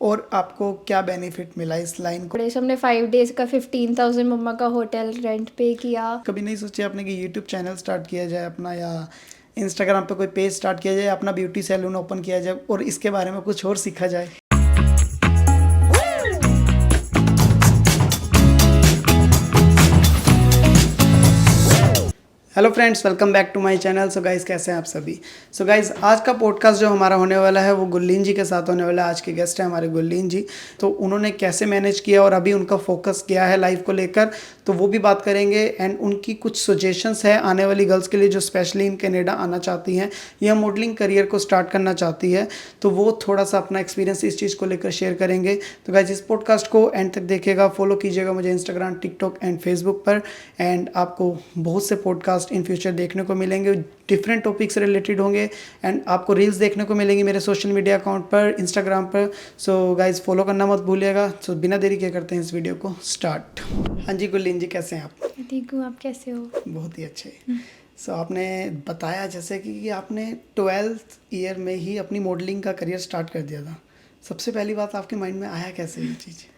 और आपको क्या बेनिफिट मिला इस लाइन को? हमने 5 डेज का 15,000 मम्मा का होटल रेंट पे किया। कभी नहीं सोचे आपने कि यूट्यूब चैनल स्टार्ट किया जाए अपना, या इंस्टाग्राम पे कोई पेज स्टार्ट किया जाए, अपना ब्यूटी सैलून ओपन किया जाए और इसके बारे में कुछ और सीखा जाए? Hello friends, welcome back to my channel. So guys, कैसे हैं आप सभी? सो गाइस, आज का पॉडकास्ट जो हमारा होने वाला है वो गुरलीन जी के साथ होने वाला है। आज के गेस्ट हैं हमारे गुरलीन जी। तो उन्होंने कैसे मैनेज किया और अभी उनका फोकस क्या है लाइफ को लेकर, तो वो भी बात करेंगे। एंड उनकी कुछ सजेशंस है आने वाली गर्ल्स के लिए जो स्पेशली इन कनाडा आना चाहती हैं या मॉडलिंग करियर को स्टार्ट करना चाहती है, तो वो थोड़ा सा अपना एक्सपीरियंस इस चीज़ को लेकर शेयर करेंगे। तो गाइस, इस पॉडकास्ट को एंड तक देखिएगा, फॉलो कीजिएगा मुझे इंस्टाग्राम, टिकटॉक एंड फेसबुक पर। एंड आपको बहुत से पॉडकास्ट इन फ्यूचर देखने को मिलेंगे, डिफरेंट टॉपिक से रिलेटेड होंगे। एंड आपको रील्स देखने को मिलेंगी मेरे सोशल मीडिया अकाउंट पर, इंस्टाग्राम पर। सो गाइज, फॉलो करना मत भूलिएगा। सो बिना देरी के करते हैं इस वीडियो को स्टार्ट। हाँ जी गुरलीन जी, कैसे हैं आप? ठीक हूँ, आप कैसे हो? बहुत ही अच्छे। सो आपने बताया जैसे कि आपने 12th ईयर में ही अपनी मॉडलिंग का करियर स्टार्ट कर दिया था। सबसे पहली बात, आपके माइंड में आया कैसे ये चीज़?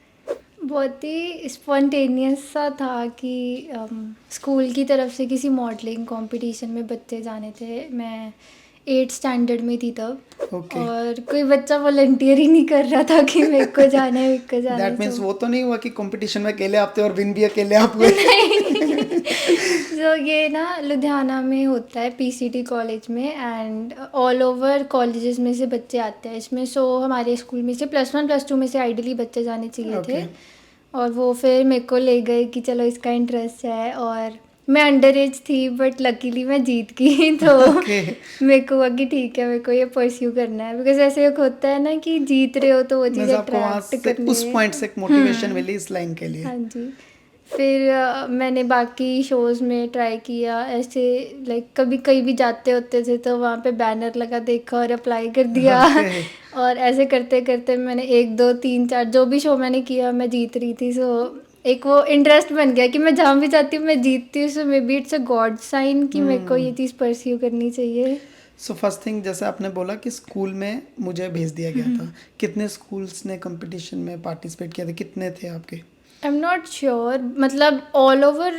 बहुत ही स्पॉन्टेनियस सा था कि स्कूल की तरफ से किसी मॉडलिंग कंपटीशन में बच्चे जाने थे। मैं 8th स्टैंडर्ड में थी तब। Okay. और कोई बच्चा वॉलंटियर ही नहीं कर रहा था कि मेरे को जाना है, मेरे को जाना है। दैट मीन्स वो तो नहीं हुआ कि कंपटीशन में अकेले आते और विन भी अकेले आप हुए? तो ये ना लुधियाना में होता है, पीसीटी कॉलेज में। एंड ऑल ओवर कॉलेजेस में से बच्चे आते हैं इसमें। सो हमारे स्कूल में से +1 +2 में से आइडियली बच्चे जाने चाहिए थे। और वो फिर मेरे को ले गए कि चलो इसका इंटरेस्ट है। और मैं अंडर एज थी बट लकीली मैं जीत गई। तो मेरे को हुआ कि ठीक है, मेरे को ये परस्यू करना है। बिकॉज ऐसे एक होता है ना कि जीत रहे हो तो वो चीज़ अट्रैक्ट करनी है। उस पॉइंट से मोटिवेशन मिली इस लाइन के लिए। हाँ जी। फिर मैंने बाकी शोज़ में ट्राई किया ऐसे, लाइक कभी कहीं भी जाते होते थे तो वहाँ पे बैनर लगा देखा और अप्लाई कर दिया। और ऐसे करते करते मैंने 1 2 3 4 जो भी शो मैंने किया मैं जीत रही थी। सो एक वो इंटरेस्ट बन गया कि मैं जहाँ भी जाती हूँ मैं जीतती हूँ। So maybe it's a God sign कि मेरे को ये चीज़ परस्यू करनी चाहिए। सो फर्स्ट थिंग, जैसे आपने बोला कि स्कूल में मुझे भेज दिया गया था, कितने स्कूल्स ने कंपटीशन में पार्टिसिपेट किया था? कितने थे आपके? आई एम नॉट श्योर, मतलब ऑल ओवर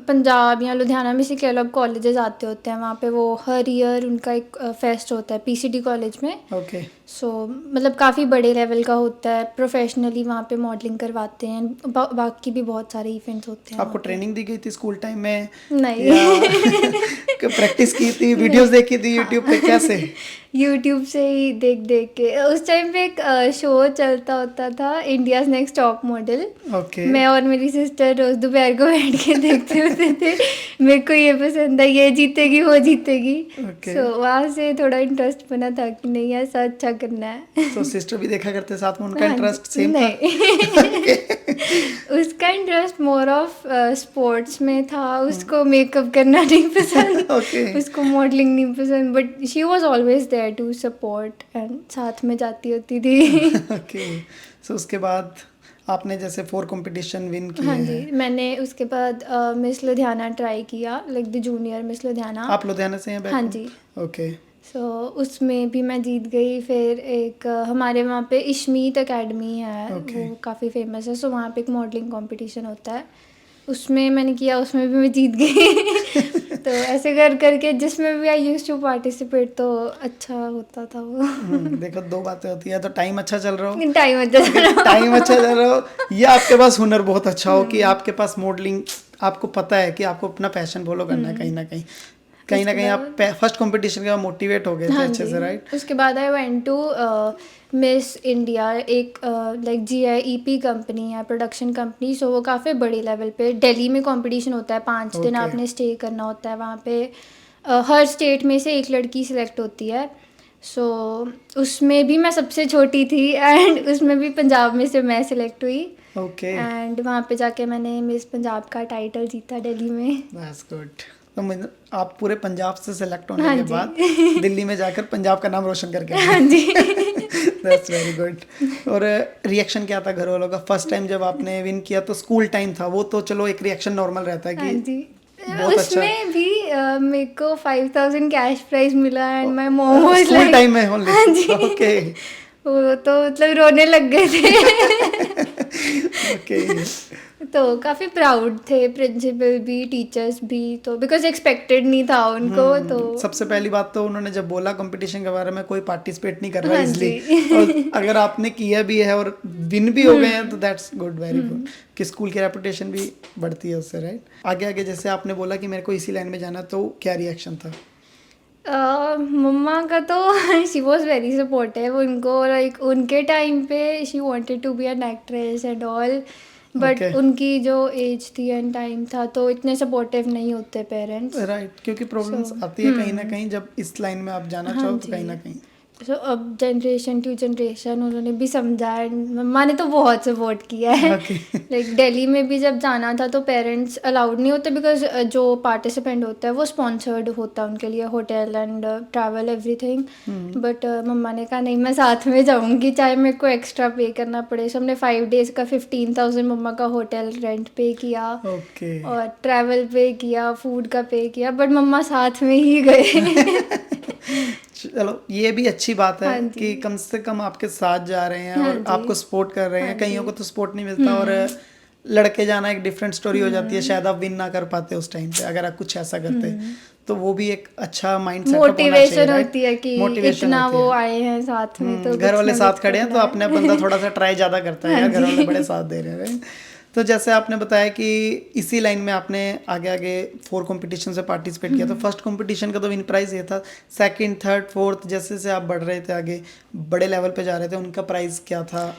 पंजाब या लुधियाना में से के अलग कॉलेजेस आते होते हैं वहाँ पे। वो हर ईयर उनका एक फेस्ट होता है पीसीटी कॉलेज में। ओके। सो मतलब काफ़ी बड़े लेवल का होता है, प्रोफेशनली वहाँ पे मॉडलिंग करवाते हैं। बाकी भी बहुत सारे इवेंट्स होते हैं। आपको ट्रेनिंग दी गई थी स्कूल टाइम में? नहीं। प्रैक्टिस की थी, वीडियोस देखी थी यूट्यूब पे? कैसे? यूट्यूब से ही देख देख के। उस टाइम पे एक शो चलता होता था, इंडियाज़ नेक्स्ट टॉप मॉडल। मैं और मेरी सिस्टर रोज़ दोपहर को बैठ के देखते होते थे। मेरे को ये पसंद है, ये जीतेगी वो जीतेगी। सो वहाँ से थोड़ा इंटरेस्ट बना था कि नहीं ऐसा अच्छा करना है। तो सिस्टर भी देखा करते साथ में? उनका इंटरेस्ट सेम था? उसका इंटरेस्ट मोर ऑफ स्पोर्ट्स में था। उसको मेकअप करना नहीं पसंद। उसको मॉडलिंग नहीं पसंद, but she was always there to support and साथ में जाती होती थी। ओके। सो उसके बाद आपने जैसे 4 कंपटीशन विन किए? हाँ जी, मैंने उसके बाद मिस लुधियाना ट्राई किया, like the junior miss Ludhiana. आप लुधियाना से हैं? हाँ जी। ओके। सो उसमें भी मैं जीत गई। फिर एक हमारे वहाँ पे इशमीत एकेडमी है, वो काफ़ी फेमस है। सो वहाँ पे एक मॉडलिंग कंपटीशन होता है, उसमें मैंने किया, उसमें भी मैं जीत गई। तो ऐसे कर करके जिसमें भी आई यूज्ड टू पार्टिसिपेट, तो अच्छा होता था वो। देखो, 2 बातें होती है, तो टाइम अच्छा चल रहा हो, टाइम अच्छा चल रहा हो, या आपके पास हुनर बहुत अच्छा हो कि आपके पास मॉडलिंग, आपको पता है कि आपको अपना पैशन फॉलो करना है। कहीं ना कहीं आप फर्स्ट कंपटीशन के बाद मोटिवेट हो गए थे अच्छे से, राइट? उसके बाद I went to Miss India, एक लाइक GIEP कंपनी है, प्रोडक्शन कंपनी। सो वो काफ़ी बड़े लेवल पे दिल्ली में कंपटीशन होता है। 5 दिन आपने स्टे करना होता है वहाँ पे। हर स्टेट में से एक लड़की सिलेक्ट होती है। सो उसमें भी मैं सबसे छोटी थी एंड उसमें भी पंजाब में से मैं सिलेक्ट हुई। एंड वहाँ पे जाके मैंने मिस पंजाब का टाइटल जीता दिल्ली में। That's good. तो आप पूरे पंजाब से सेलेक्ट होने के बाद दिल्ली में जाकर पंजाब का नाम रोशन करके आए। हाँ जी। That's very good. और रिएक्शन क्या था घर वालों का फर्स्ट टाइम जब आपने विन किया? तो स्कूल टाइम था वो, तो चलो एक रिएक्शन नॉर्मल रहता है कि हाँ जी। बहुत उसमें अच्छा। भी मेरे को 5,000 कैश प्राइज मिला and my mom was school time में ओनली? हाँ जी। ओके। वो तो मतलब रोने लग गए थे। ओके। तो काफ़ी प्राउड थे प्रिंसिपल भी, टीचर्स भी, तो बिकॉज एक्सपेक्टेड नहीं था उनको तो। सबसे पहली बात तो उन्होंने जब बोला कंपटीशन के बारे में कोई पार्टिसिपेट नहीं कर रहा हाँ इजली, जी। और अगर आपने किया भी है और विन भी हो गए हैं तो दैट्स गुड, वेरी गुड, कि स्कूल की रेपुटेशन भी बढ़ती है उससे, राइट। आगे आगे जैसे आपने बोला कि मेरे को इसी लाइन में जाना, तो क्या रिएक्शन था? मम्मा का तो शी वॉज वेरी सपोर्टिव। उनको लाइक उनके टाइम पे she wanted to be an actress and all, but Okay. उनकी जो एज थी एंड टाइम था तो इतने सपोर्टिव नहीं होते पेरेंट्स। राइट, क्योंकि प्रॉब्लम्स So, आती है कहीं ना कहीं जब इस लाइन में आप जाना हाँ चाहो तो जी। कहीं ना कहीं। सो अब जनरेशन टू जनरेशन उन्होंने भी समझा है। मम्मा ने तो बहुत सपोर्ट किया है। ओके। लाइक दिल्ली में भी जब जाना था तो पेरेंट्स अलाउड नहीं होते, बिकॉज जो पार्टिसिपेंट होता है वो स्पॉन्सर्ड होता है उनके लिए, hotel and travel everything. But मम्मा ने कहा नहीं, मैं साथ में जाऊंगी चाहे मेरे को एक्स्ट्रा पे करना पड़े। सो हमने 5 डेज़ का 15,000 मम्मा का होटल रेंट पे किया ओके। और ट्रैवल पे किया, फूड का पे किया, बट मम्मा साथ में ही गए। चलो ये भी अच्छी बात है हाँ जी। कि कम से कम आपके साथ जा रहे हैं हाँ और जी। आपको सपोर्ट कर रहे हैं। हाँ कईयों जी। को तो सपोर्ट नहीं मिलता और लड़के जाना एक डिफरेंट स्टोरी हो जाती है, शायद आप विन ना कर पाते उस टाइम पे अगर आप कुछ ऐसा करते। तो वो भी एक अच्छा माइंड सेटअप होना चाहिए, मोटिवेशन राइट? होती है कि मोटिवेशन इतना होती वो है। आए हैं साथ में तो घर कुछ वाले ना साथ कुछ खड़े हैं तो करना है। अपने बंदा थोड़ा सा ट्राई ज़्यादा करता है हाँ या घर वाले जी। बड़े साथ दे रहे हैं, right? तो जैसे आपने बताया कि इसी लाइन में आपने आगे आगे 4 कंपटीशन से पार्टिसिपेट किया, तो फर्स्ट कंपटीशन का तो विन प्राइज ये था। सेकंड, थर्ड, फोर्थ जैसे जैसे आप बढ़ रहे थे आगे, बड़े लेवल पे जा रहे थे, उनका प्राइस क्या था?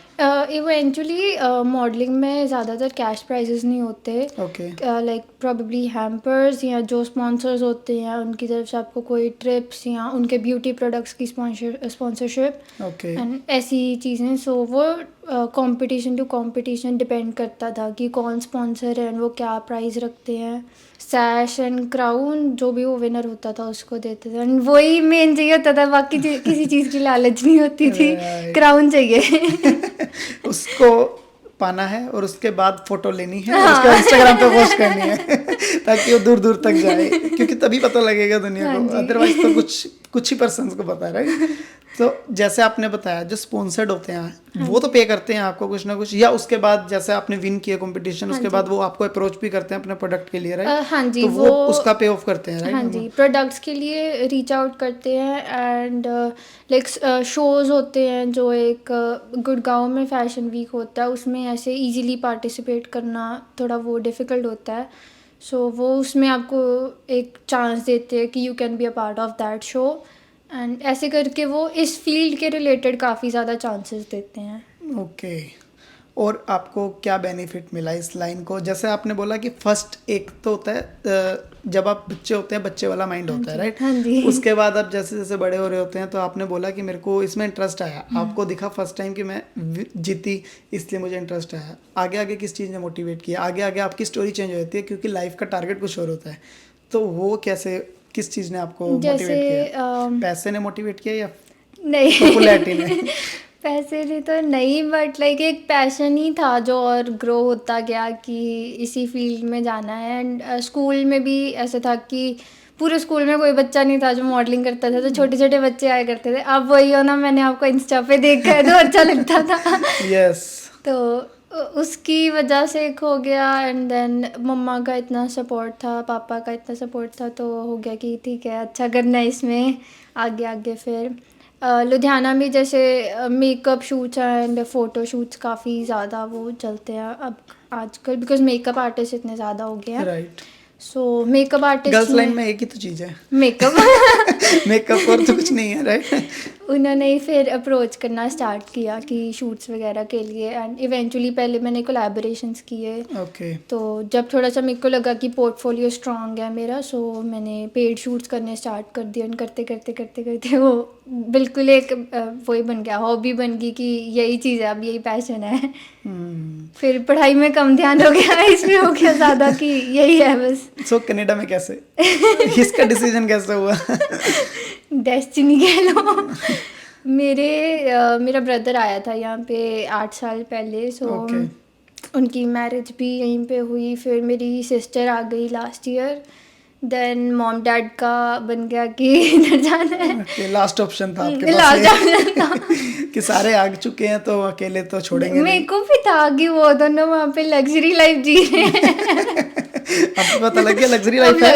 इवेंचुअली मॉडलिंग में ज़्यादातर कैश प्राइजेस नहीं होते। ओके। लाइक प्रॉबेबली हैम्पर्स या जो स्पॉन्सर्स होते हैं उनकी तरफ से आपको कोई ट्रिप्स या उनके ब्यूटी प्रोडक्ट्स की स्पॉन्सरशिप ओके। एंड ऐसी चीज़ें। सो वो कंपटीशन टू कंपटीशन डिपेंड करता था कि कौन स्पॉन्सर है and वो क्या प्राइस रखते हैं। सैश एंड क्राउन जो भी वो विनर होता था उसको देते थे, एंड वही मेन चाहिए होता था, बाकी किसी चीज़ की लालच नहीं होती थी। Right. क्राउन चाहिए। उसको पाना है और उसके बाद फोटो लेनी है और उसको इंस्टाग्राम पे पोस्ट करनी है ताकि वो दूर दूर तक जाए, क्योंकि तभी पता लगेगा दुनिया हाँ को, जी। अदरवाइज तो कुछ ही पर्सन को पता है, राइट? तो जैसे आपने बताया जो स्पॉन्सर्ड होते हैं वो तो पे करते हैं आपको कुछ ना कुछ, या उसके बाद जैसे आपने विन किया कंपटीशन उसके बाद वो आपको अप्रोच भी करते हैं अपने प्रोडक्ट के लिए, राइट? हाँ जी, तो वो उसका पे ऑफ करते हैं, राइट? हाँ जी, प्रोडक्ट्स के लिए रीच आउट करते हैं एंड लाइक शोज़ होते हैं जो एक गुड़गांव में फैशन वीक होता है, उसमें ऐसे इजीली पार्टिसिपेट करना थोड़ा वो डिफ़िकल्ट होता है। सो वो उसमें आपको एक चांस देते हैं कि you can be a part of that show, and ऐसे करके वो इस फील्ड के रिलेटेड काफ़ी ज़्यादा चांसेस देते हैं। ओके। और आपको क्या बेनिफिट मिला इस लाइन को? जैसे आपने बोला कि फर्स्ट एक तो होता है जब आप बच्चे होते हैं बच्चे वाला माइंड होता है, राइट? हाँ जी। उसके बाद आप जैसे जैसे बड़े हो रहे होते हैं तो आपने बोला कि मेरे को इसमें इंटरेस्ट आया, आपको दिखा फर्स्ट टाइम कि मैं जीती इसलिए मुझे इंटरेस्ट आया। आगे आगे किस चीज़ ने मोटिवेट किया? आगे आगे आपकी स्टोरी चेंज हो जाती है क्योंकि लाइफ का टारगेट कुछ और होता है, तो वो कैसे, किस चीज़ ने आपको मोटिवेट किया? पैसे ने मोटिवेट किया या नहीं पॉपुलैरिटी ने? पैसे से तो नहीं, बट लाइक एक पैशन ही था जो और ग्रो होता गया कि इसी फील्ड में जाना है। एंड स्कूल में भी ऐसा था कि पूरे स्कूल में कोई बच्चा नहीं था जो मॉडलिंग करता था, तो छोटे छोटे बच्चे आया करते थे। अब वही हो ना, मैंने आपको इंस्टा पे देखा है तो अच्छा लगता था। यस। तो उसकी वजह से एक हो गया, एंड देन मम्मा का इतना सपोर्ट था, पापा का इतना सपोर्ट था, तो हो गया कि ठीक है अच्छा करना है इसमें आगे आगे। फिर लुधियाना में जैसे makeup shoots and photo shoots काफ़ी ज़्यादा वो चलते हैं अब आजकल, बिकॉज मेकअप आर्टिस्ट इतने ज़्यादा हो गए हैं। राइट। सो मेकअप आर्टिस्ट गर्ल्स लाइन में एक ही तो चीज़ है, मेकअप। मेकअप, और तो कुछ नहीं है, राइट? उन्होंने ही फिर अप्रोच करना स्टार्ट किया कि शूट्स वगैरह के लिए, एंड इवेंचुअली पहले मैंने कोलैबोरेशंस किए। ओके। तो जब थोड़ा सा मेरे को लगा कि पोर्टफोलियो स्ट्रांग है मेरा, सो मैंने पेड शूट्स करने स्टार्ट कर दिए, एंड करते करते करते करते वो बिल्कुल एक वही बन गया, हॉबी बन गई कि यही चीज़ है, अब यही पैशन है। फिर पढ़ाई में कम ध्यान हो गया, इसमें हो गया ज़्यादा कि यही है बस। सो कनाडा में कैसे इसका डिसीजन कैसे हुआ? डेस्टिनी कह लो। मेरा ब्रदर आया था यहाँ पे 8 साल पहले, सो Okay. उनकी मैरिज भी यहीं पे हुई। फिर मेरी सिस्टर आ गई last year, then mom dad का बन गया कि इधर जाना है। लास्ट ऑप्शन था आपके लास्ट पास ऑप्शन था। कि सारे आग चुके हैं तो अकेले तो छोड़ेंगे मेरे नहीं। को भी था कि वो दोनों वहाँ पे लग्जरी लाइफ जी रहे हैं। अब पता लग गया लग्जरी लाइफ है।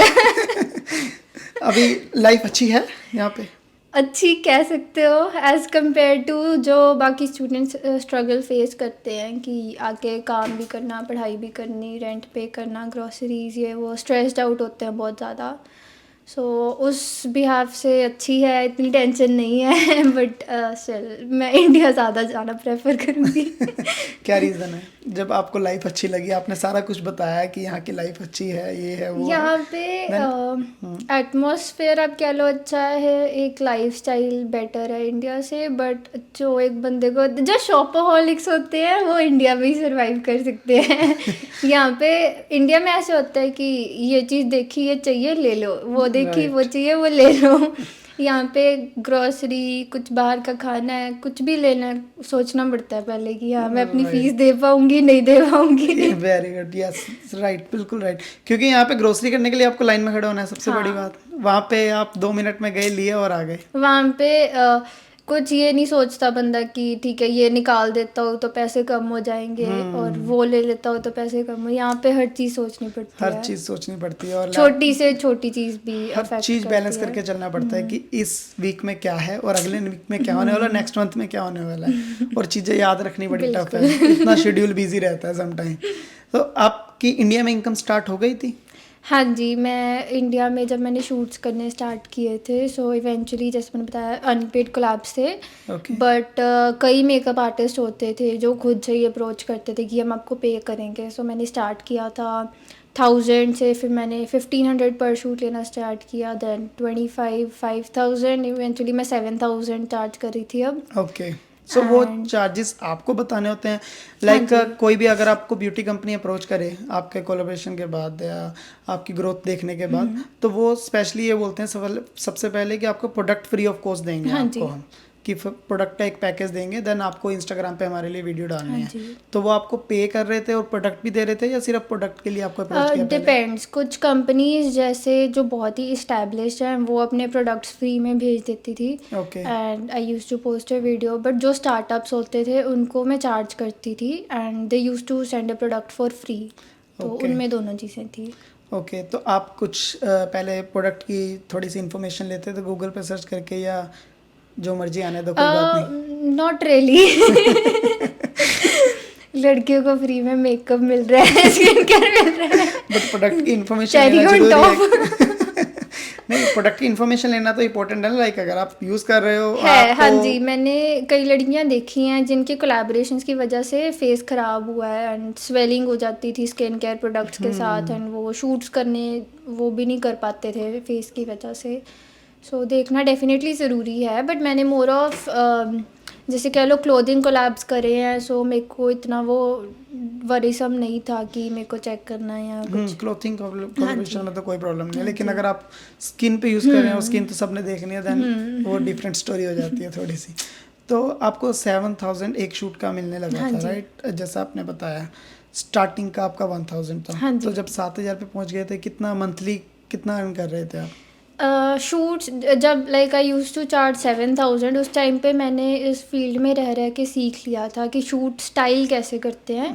अभी लाइफ अच्छी है यहाँ पे? अच्छी कह सकते हो एज़ कम्पेयर टू जो बाकी स्टूडेंट्स स्ट्रगल फेस करते हैं कि आके काम भी करना, पढ़ाई भी करनी, रेंट पे करना, ग्रोसरीज, ये वो स्ट्रेस्ड आउट होते हैं बहुत ज़्यादा। सो उस बिहाफ से अच्छी है, इतनी टेंशन नहीं है। बट स्टिल मैं इंडिया ज़्यादा जाना प्रेफर करूँगी। क्या रीज़न है? जब आपको लाइफ अच्छी लगी, आपने सारा कुछ बताया कि यहाँ की लाइफ अच्छी है, ये है वो यहाँ है, पे एटमॉस्फेयर आप कह लो अच्छा है, एक लाइफस्टाइल बेटर है इंडिया से। बट जो एक बंदे को, जो शॉपaholics होते हैं वो इंडिया में ही सर्वाइव कर सकते हैं। यहाँ पे इंडिया में ऐसे होता है कि ये चीज़ देखी, ये चाहिए ले लो, वो देखी, वो चाहिए, वो ले लो। यहाँ पे ग्रोसरी, कुछ बाहर का खाना है, कुछ भी लेना है, सोचना पड़ता है पहले कि हाँ मैं अपनी फीस दे पाऊंगी, नहीं दे पाऊंगी। वेरी गुड, यस, राइट, बिल्कुल राइट। क्योंकि यहाँ पे ग्रोसरी करने के लिए आपको लाइन में खड़ा होना है, सबसे बड़ी बात। वहाँ पे आप 2 मिनट में गए, लिए और आ गए। वहाँ पे कुछ ये नहीं सोचता बंदा कि ठीक है ये निकाल देता हो तो पैसे कम हो जाएंगे, और वो ले लेता हो तो पैसे कम हो। यहाँ पे हर चीज़ सोचनी पड़ती हर है, चीज़ सोचनी पड़ती है, और छोटी से छोटी चीज़ भी हर अफेक्ट चीज़ बैलेंस करती है। करके चलना पड़ता है कि इस वीक में क्या है और अगले वीक में क्या होने वाला, नेक्स्ट मंथ में क्या होने वाला है, और चीज़ें याद रखनी बड़ी टफ है। इतना शेड्यूल बिजी रहता है समटाइम। तो आपकी इंडिया में इनकम स्टार्ट हो गई थी? हाँ जी, मैं इंडिया में जब मैंने शूट्स करने स्टार्ट किए थे, सो इवेंचुअली जैसे मैंने बताया अनपेड कोलैब्स थे। ओके। बट कई मेकअप आर्टिस्ट होते थे जो खुद से ही अप्रोच करते थे कि हम आपको पे करेंगे। सो मैंने स्टार्ट किया था 1000 से, फिर मैंने 1500 पर शूट लेना स्टार्ट किया, देन 5000, इवेंचुअली मैं 7000 चार्ज कर रही थी अब। ओके, सो वो चार्जेस आपको बताने होते हैं? लाइक कोई भी अगर आपको ब्यूटी कंपनी अप्रोच करे आपके कोलैबोरेशन के बाद या आपकी ग्रोथ देखने के बाद, तो वो स्पेशली ये बोलते हैं सबसे पहले कि आपको प्रोडक्ट फ्री ऑफ कॉस्ट देंगे आपको हम, कि प्रोडक्ट का एक पैकेज देंगे, देन आपको इंस्टाग्राम पे हमारे लिए वीडियो डालनी है। तो वो आपको पे कर रहे थे और प्रोडक्ट भी दे रहे थे, या सिर्फ प्रोडक्ट के लिए आपको अप्रोच किया? डिपेंड्स, कुछ कंपनीज जैसे जो बहुत ही इस्टेब्लिश्ड हैं वो अपने प्रोडक्ट्स फ्री में भेज देती थी, okay. And I use to post a video. But जो स्टार्टअप्स होते थे उनको मैं चार्ज करती थी, and they use to send a product for free. तो उनमें दोनों चीज़ें थी। ओके, तो आप कुछ पहले प्रोडक्ट की थोड़ी सी इन्फॉर्मेशन लेते थे गूगल पे सर्च करके, या जो मर्जी आने दो कोई बात नहीं? Not really. लड़कियों को फ्री में मेकअप मिल रहा है, स्किन केयर मिल रहा है, बट प्रोडक्ट की इन्फॉर्मेशन Cherry लेना on जरूरी top। है। नहीं, प्रोडक्ट की इन्फॉर्मेशन लेना तो इम्पोर्टेंट है ना, लाइक अगर आप यूज़ कर रहे हो है। आपको... हाँ जी, मैंने कई लड़कियां देखी हैं जिनके कोलैबोरेशंस की वजह से फेस ख़राब हुआ है, एंड स्वेलिंग हो जाती थी स्किन केयर प्रोडक्ट्स के साथ, एंड वो शूट्स करने वो भी नहीं कर पाते थे फेस की वजह से। सो देखना डेफिनेटली ज़रूरी है। बट मैंने मोर ऑफ जैसे कह लो क्लोथिंग कोलैब्स करे हैं, सो मेरे को इतना वो वरीसम नहीं था कि मेरे को चेक करना है या कुछ। क्लोथिंग कोलैबोरेशन में तो कोई प्रॉब्लम नहीं है, लेकिन अगर आप स्किन पे यूज़ कर रहे हैं और स्किन तो सबने देखनी है, देन वो डिफरेंट स्टोरी हो जाती है थोड़ी सी। तो आपको 7000 एक शूट का मिलने लगा था, राइट? जैसा आपने बताया स्टार्टिंग का आपका 1000 था। तो जब 7000 पे पहुंच गए थे, कितना मंथली कितना अर्न कर रहे थे आप? शूट्स जब like I use to charge 7000, उस टाइम पे मैंने इस फील्ड में रह के सीख लिया था कि शूट स्टाइल कैसे करते हैं,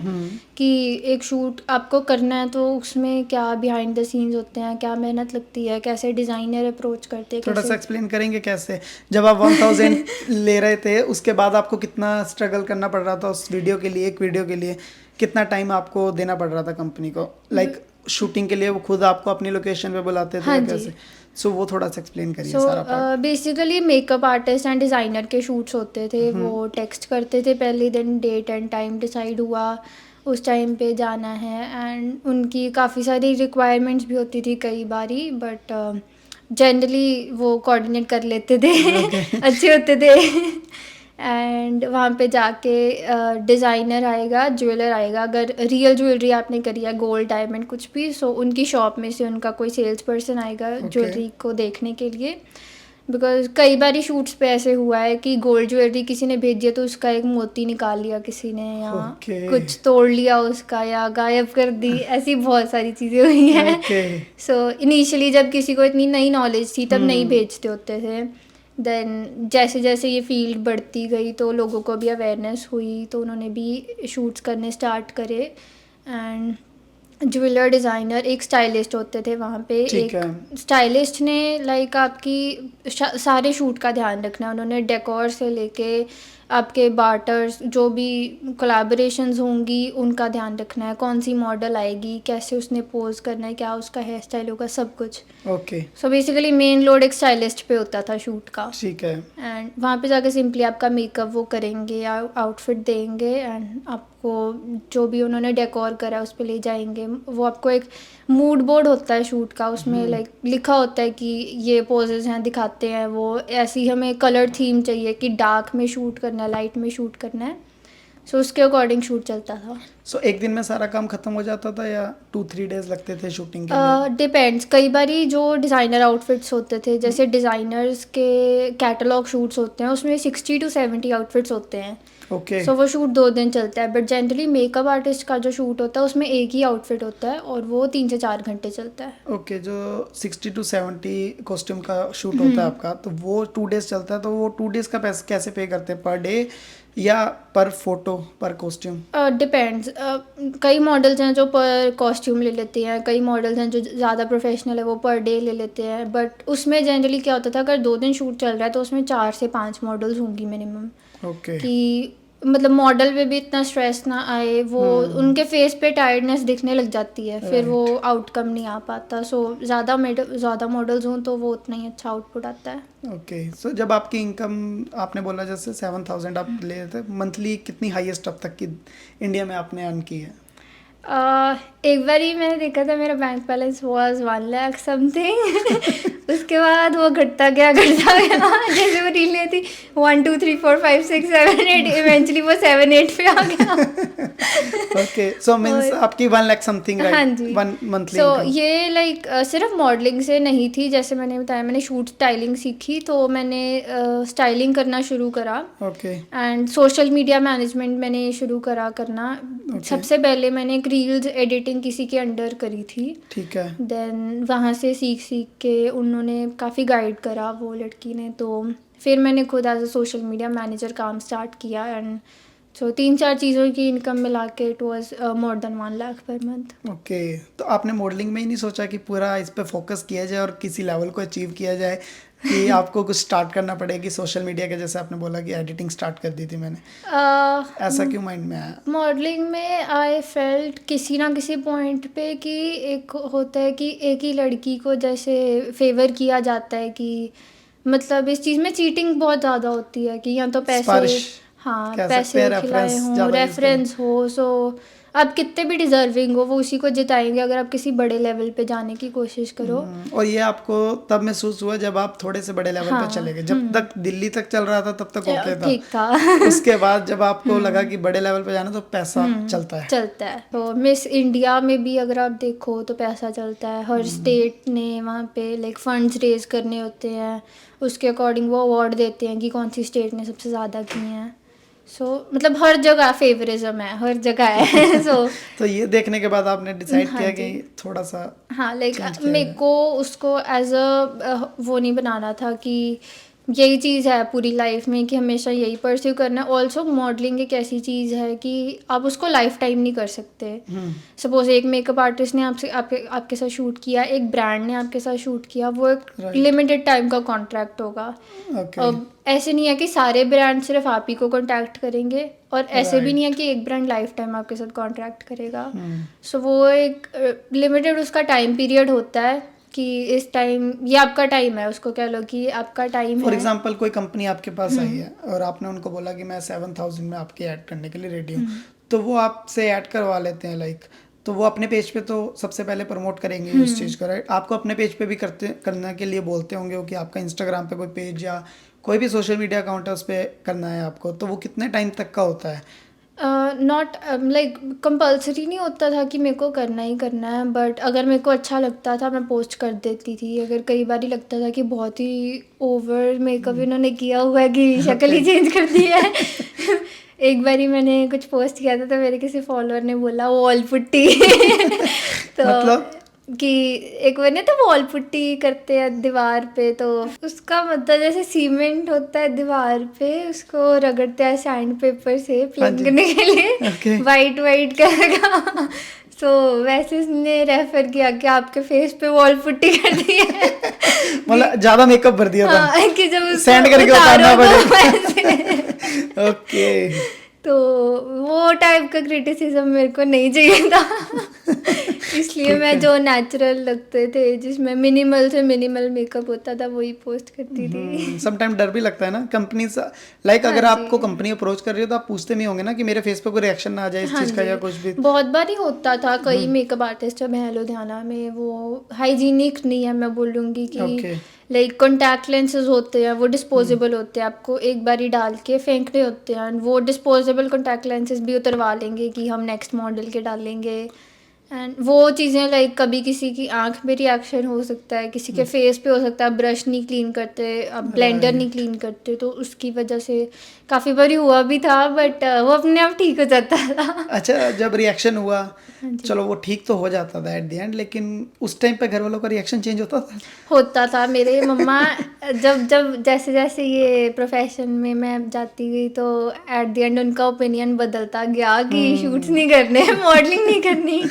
कि एक शूट आपको करना है तो उसमें क्या बिहाइंड द सीन्स होते हैं, क्या मेहनत लगती है, कैसे डिज़ाइनर अप्रोच करते हैं। थोड़ा सा एक्सप्लेन करेंगे कैसे? जब आप 1000 ले रहे थे उसके बाद आपको कितना स्ट्रगल करना पड़ रहा था उस वीडियो के लिए, एक वीडियो के लिए कितना टाइम आपको देना पड़ रहा था कंपनी को? लाइक शूटिंग के लिए वो खुद आपको अपनी लोकेशन पे बुलाते थे, कैसे? सो वो थोड़ा सा एक्सप्लेन करिए सारा part. Basically makeup artist and designer के शूट्स होते थे, वो टेक्स्ट करते थे पहले दिन, डेट एंड टाइम डिसाइड हुआ, उस टाइम पे जाना है, एंड उनकी काफ़ी सारी रिक्वायरमेंट्स भी होती थी कई बारी, बट जनरली वो कोऑर्डिनेट कर लेते थे। अच्छे होते थे। एंड वहाँ पे जाके डिज़ाइनर आएगा, ज्वेलर आएगा, अगर रियल ज्वेलरी आपने करी है, गोल्ड डायमंड कुछ भी, सो उनकी शॉप में से उनका कोई सेल्स पर्सन आएगा ज्वेलरी को देखने के लिए। बिकॉज कई बार शूट्स पे ऐसे हुआ है कि गोल्ड ज्वेलरी किसी ने भेजी है तो उसका एक मोती निकाल लिया किसी ने, या कुछ तोड़ लिया उसका, या गायब कर दी, ऐसी बहुत सारी चीज़ें हुई हैं। सो इनिशियली जब किसी को इतनी नई नॉलेज थी तब नहीं भेजते होते थे, देन जैसे जैसे ये फील्ड बढ़ती गई तो लोगों को भी अवेयरनेस हुई, तो उन्होंने भी शूट्स करने स्टार्ट करे। एंड ज्वेलर डिज़ाइनर, एक स्टाइलिस्ट होते थे वहाँ पे। ठीक है। एक स्टाइलिस्ट ने लाइक आपकी सारे शूट का ध्यान रखना है। उन्होंने डेकोर से लेके आपके बार्टर्स, जो भी कोलैबोरेशंस होंगी उनका ध्यान रखना है, कौन सी मॉडल आएगी, कैसे उसने पोज करना है, क्या उसका हेयर स्टाइल होगा, सब कुछ। Okay. So basically main load एक स्टाइलिस्ट पे होता था शूट का। ठीक है। एंड वहाँ पे जाके सिंपली आपका मेकअप वो करेंगे या आउटफिट देंगे, एंड आपको जो भी उन्होंने डेकोर करा है उस पर ले जाएंगे। वो आपको एक मूड बोर्ड होता है शूट का, उसमें लाइक लिखा होता है कि ये पोजेस हैं, दिखाते हैं वो। ऐसी हमें कलर थीम चाहिए कि डार्क में शूट करना है, लाइट में शूट करना है। सो उसके अकॉर्डिंग शूट चलता था। सो एक दिन में सारा काम खत्म हो जाता था या 2-3 डेज लगते थे शूटिंग के लिए? डिपेंड्स। कई बारी जो डिज़ाइनर आउटफिट्स होते थे, जैसे डिज़ाइनर्स के कैटलॉग शूट्स होते हैं, उसमें 60 to 70 आउटफिट्स होते हैं। ओके। सो वो शूट 2 दिन चलता है। बट जनरली मेकअप आर्टिस्ट का जो शूट होता है उसमें एक ही आउटफिट होता है और वो 3 से 4 घंटे चलता है। ओके, जो 60 to 70 कॉस्ट्यूम का शूट होता है आपका, तो वो 2 डेज चलता है, तो वो 2 डेज का पैसा कैसे पे करते हैं? पर डे या पर फोटो, पर कॉस्ट्यूम? डिपेंड्स। कई मॉडल्स हैं जो पर कॉस्ट्यूम ले लेते हैं, कई मॉडल्स हैं जो ज़्यादा प्रोफेशनल है वो पर डे ले लेते हैं। बट उसमें जनरली क्या होता था, अगर 2 दिन शूट चल रहा है तो उसमें 4 से 5 मॉडल्स होंगी मिनिमम। ओके। कि मतलब मॉडल पे भी इतना स्ट्रेस ना आए, वो उनके फेस पे टायर्डनेस दिखने लग जाती है, फिर वो आउटकम नहीं आ पाता। सो ज़्यादा मॉडल्स हों तो वो उतना ही अच्छा आउटपुट आता है। ओके। सो जब आपकी इनकम, आपने बोला जैसे 7,000 आप ले रहे थे मंथली, कितनी हाईएस्ट अब तक की इंडिया में आपने अर्न की है? एक बार ही मैंने देखा था मेरा bank balance was 1 lakh something. उसके बाद वो घटता गया जैसे वो रील नहीं थी 1 2 3 4 5 6 7 8, इवेंचुअली वो 7 8 पे आ गया। ओके। सो मींस आपकी 1 लाख समथिंग, हाँ राइट? जी। 1 मंथली सो इनकम। ये लाइक सिर्फ मॉडलिंग से नहीं थी। जैसे मैंने बताया, मैंने शूट स्टाइलिंग सीखी तो मैंने स्टाइलिंग करना शुरू करा। Okay. And social media management मैंने शुरू करा करना। सबसे पहले मैंने एक रील्स एडिटिंग किसी के अंडर करी थी। ठीक है। देन वहाँ से सीख के उन्होंने काफ़ी गाइड करा वो लड़की ने, तो फिर मैंने खुद as a social media manager काम स्टार्ट किया। एंड सो 3-4 चीज़ों की इनकम मिला के it was more than 1 lakh per month. Okay. तो आपने मॉडलिंग में ही नहीं सोचा कि पूरा इस पे फोकस किया जाए और किसी लेवल को अचीव किया जाए, कि आपको कुछ स्टार्ट करना पड़ेगी सोशल मीडिया के? जैसे आपने बोला कि एडिटिंग स्टार्ट कर दी थी मैंने, ऐसा क्यों माइंड में आया? मॉडलिंग में आई फेल्ट किसी ना किसी पॉइंट पे कि एक होता है कि एक ही लड़की को जैसे फेवर किया जाता है, कि मतलब इस चीज़ में चीटिंग बहुत ज़्यादा होती है कि या तो पैसे, सिफारिश हाँ कह सकते पैसे हैं, खिलाए रेफरेंस हों, ज़्यादा यूज़ करें। रेफरेंस हो। सो आप कितने भी डिजर्विंग हो वो उसी को जिताएंगे अगर आप किसी बड़े लेवल पे जाने की कोशिश करो। और ये आपको तब महसूस हुआ जब आप थोड़े से बड़े लेवल पे चले गए? जब तक दिल्ली तक चल रहा था तब तक ओके था, ठीक था। उसके बाद जब आपको लगा कि बड़े लेवल पे जाना, तो पैसा चलता है। तो मिस इंडिया में भी अगर आप देखो तो पैसा चलता है। हर स्टेट ने वहाँ पे लाइक फंड्स रेज करने होते हैं, उसके अकॉर्डिंग वो अवार्ड देते हैं कि कौन सी स्टेट ने सबसे ज़्यादा किए हैं। सो मतलब हर जगह फेवरिज्म है, हर जगह है। सो तो ये देखने के बाद आपने डिसाइड किया कि थोड़ा सा, हाँ लाइक मेरे को उसको एज अ वो नहीं बनाना था कि यही चीज़ है पूरी लाइफ में कि हमेशा यही परस्यू करना है। ऑल्सो मॉडलिंग एक ऐसी चीज़ है कि आप उसको लाइफ टाइम नहीं कर सकते। सपोज एक मेकअप आर्टिस्ट ने आपके साथ शूट किया, एक ब्रांड ने आपके साथ शूट किया, वो एक लिमिटेड टाइम का कॉन्ट्रैक्ट होगा। अब ऐसे नहीं है कि सारे ब्रांड सिर्फ आप ही को कॉन्टैक्ट करेंगे, और ऐसे भी नहीं है कि एक ब्रांड लाइफ टाइम आपके साथ कॉन्ट्रैक्ट करेगा। सो वो एक लिमिटेड उसका टाइम पीरियड होता है कि इस टाइम ये आपका टाइम है, उसको कह लो कि आपका टाइम है। फॉर एग्जांपल कोई कंपनी आपके पास आई है और आपने उनको बोला कि मैं 7,000 में आपके ऐड करने के लिए रेडी हूँ, तो वो आपसे ऐड करवा लेते हैं लाइक, तो वो अपने पेज पे तो सबसे पहले प्रमोट करेंगे उस चीज़ को, राइट? आपको अपने पेज पे भी करने के लिए बोलते होंगे कि आपका इंस्टाग्राम पे कोई पेज या कोई भी सोशल मीडिया अकाउंट है उस पर करना है आपको, तो वो कितने टाइम तक का होता है? नॉट लाइक कंपल्सरी नहीं होता था कि मेरे को करना ही करना है, बट अगर मेरे को अच्छा लगता था मैं पोस्ट कर देती थी। अगर कई बार ही लगता था कि बहुत ही ओवर मेकअप इन्होंने किया हुआ है कि शक्ल ही चेंज कर दी है। एक बार ही मैंने कुछ पोस्ट किया था तो मेरे किसी फॉलोअर ने बोला वॉल पुट्टी। तो मतलब कि एक बार नहीं तो वॉल पुट्टी करते हैं दीवार पे, तो उसका मतलब जैसे सीमेंट होता है दीवार पे, उसको रगड़ते हैं सैंड पेपर से हाँ प्लेन जी। करने के लिए, ओके। वाइट वाइट कलर का। सो वैसे उसने रेफर किया कि आपके फेस पे वॉल पुट्टी कर दी है। मतलब ज्यादा मेकअप भर दिया था, हाँ, कि जब उसको सेंड करके उतारो उतारना तो पड़ेगा। वैसे। ओके। तो वो टाइप का क्रिटिसिज्म मेरे को नहीं चाहिए था। इसलिए ठीक मैं है। जो नेचुरल लगते थे, जिसमें मिनिमल से मिनिमल मेकअप होता था, वही पोस्ट करती थी। सम टाइम डर भी लगता है ना कंपनी से, लाइक हाँ अगर जी। आपको कंपनी अप्रोच कर रही हो तो आप पूछते नहीं होंगे ना कि मेरे फेस पे कोई रिएक्शन ना आ जाए इस हाँ चीज का जी, या कुछ भी। बहुत बार ही होता था। कई मेकअप आर्टिस्ट जब हैं लुधियाना में, वो हाइजीनिक नहीं है, मैं बोलूँगी कि ओके। लाइक कॉन्टैक्ट लेंसेज होते हैं, वो डिस्पोजेबल होते हैं, आपको एक बार ही डाल के फेंकने होते हैं। वो डिस्पोजेबल कॉन्टैक्ट लेंसेज भी उतरवा लेंगे कि हम नेक्स्ट मॉडल के डालेंगे। एंड वो चीज़ें लाइक कभी किसी की आंख में रिएक्शन हो सकता है, किसी के फेस पे हो सकता है, ब्रश नहीं क्लीन करते, अब ब्लेंडर नहीं क्लीन करते, तो उसकी वजह से काफ़ी बार हुआ भी था, बट वो अपने आप ठीक हो जाता था। अच्छा, जब रिएक्शन हुआ, हाँ जी। चलो वो ठीक तो हो जाता था एट द एंड, लेकिन उस टाइम पे घर वालों का रिएक्शन चेंज होता था। होता था। मेरे मम्मा जब जब जैसे जैसे ये प्रोफेशन में मैं जाती गई, तो एट द एंड उनका ओपिनियन बदलता गया कि शूट्स नहीं करने, मॉडलिंग नहीं करनी।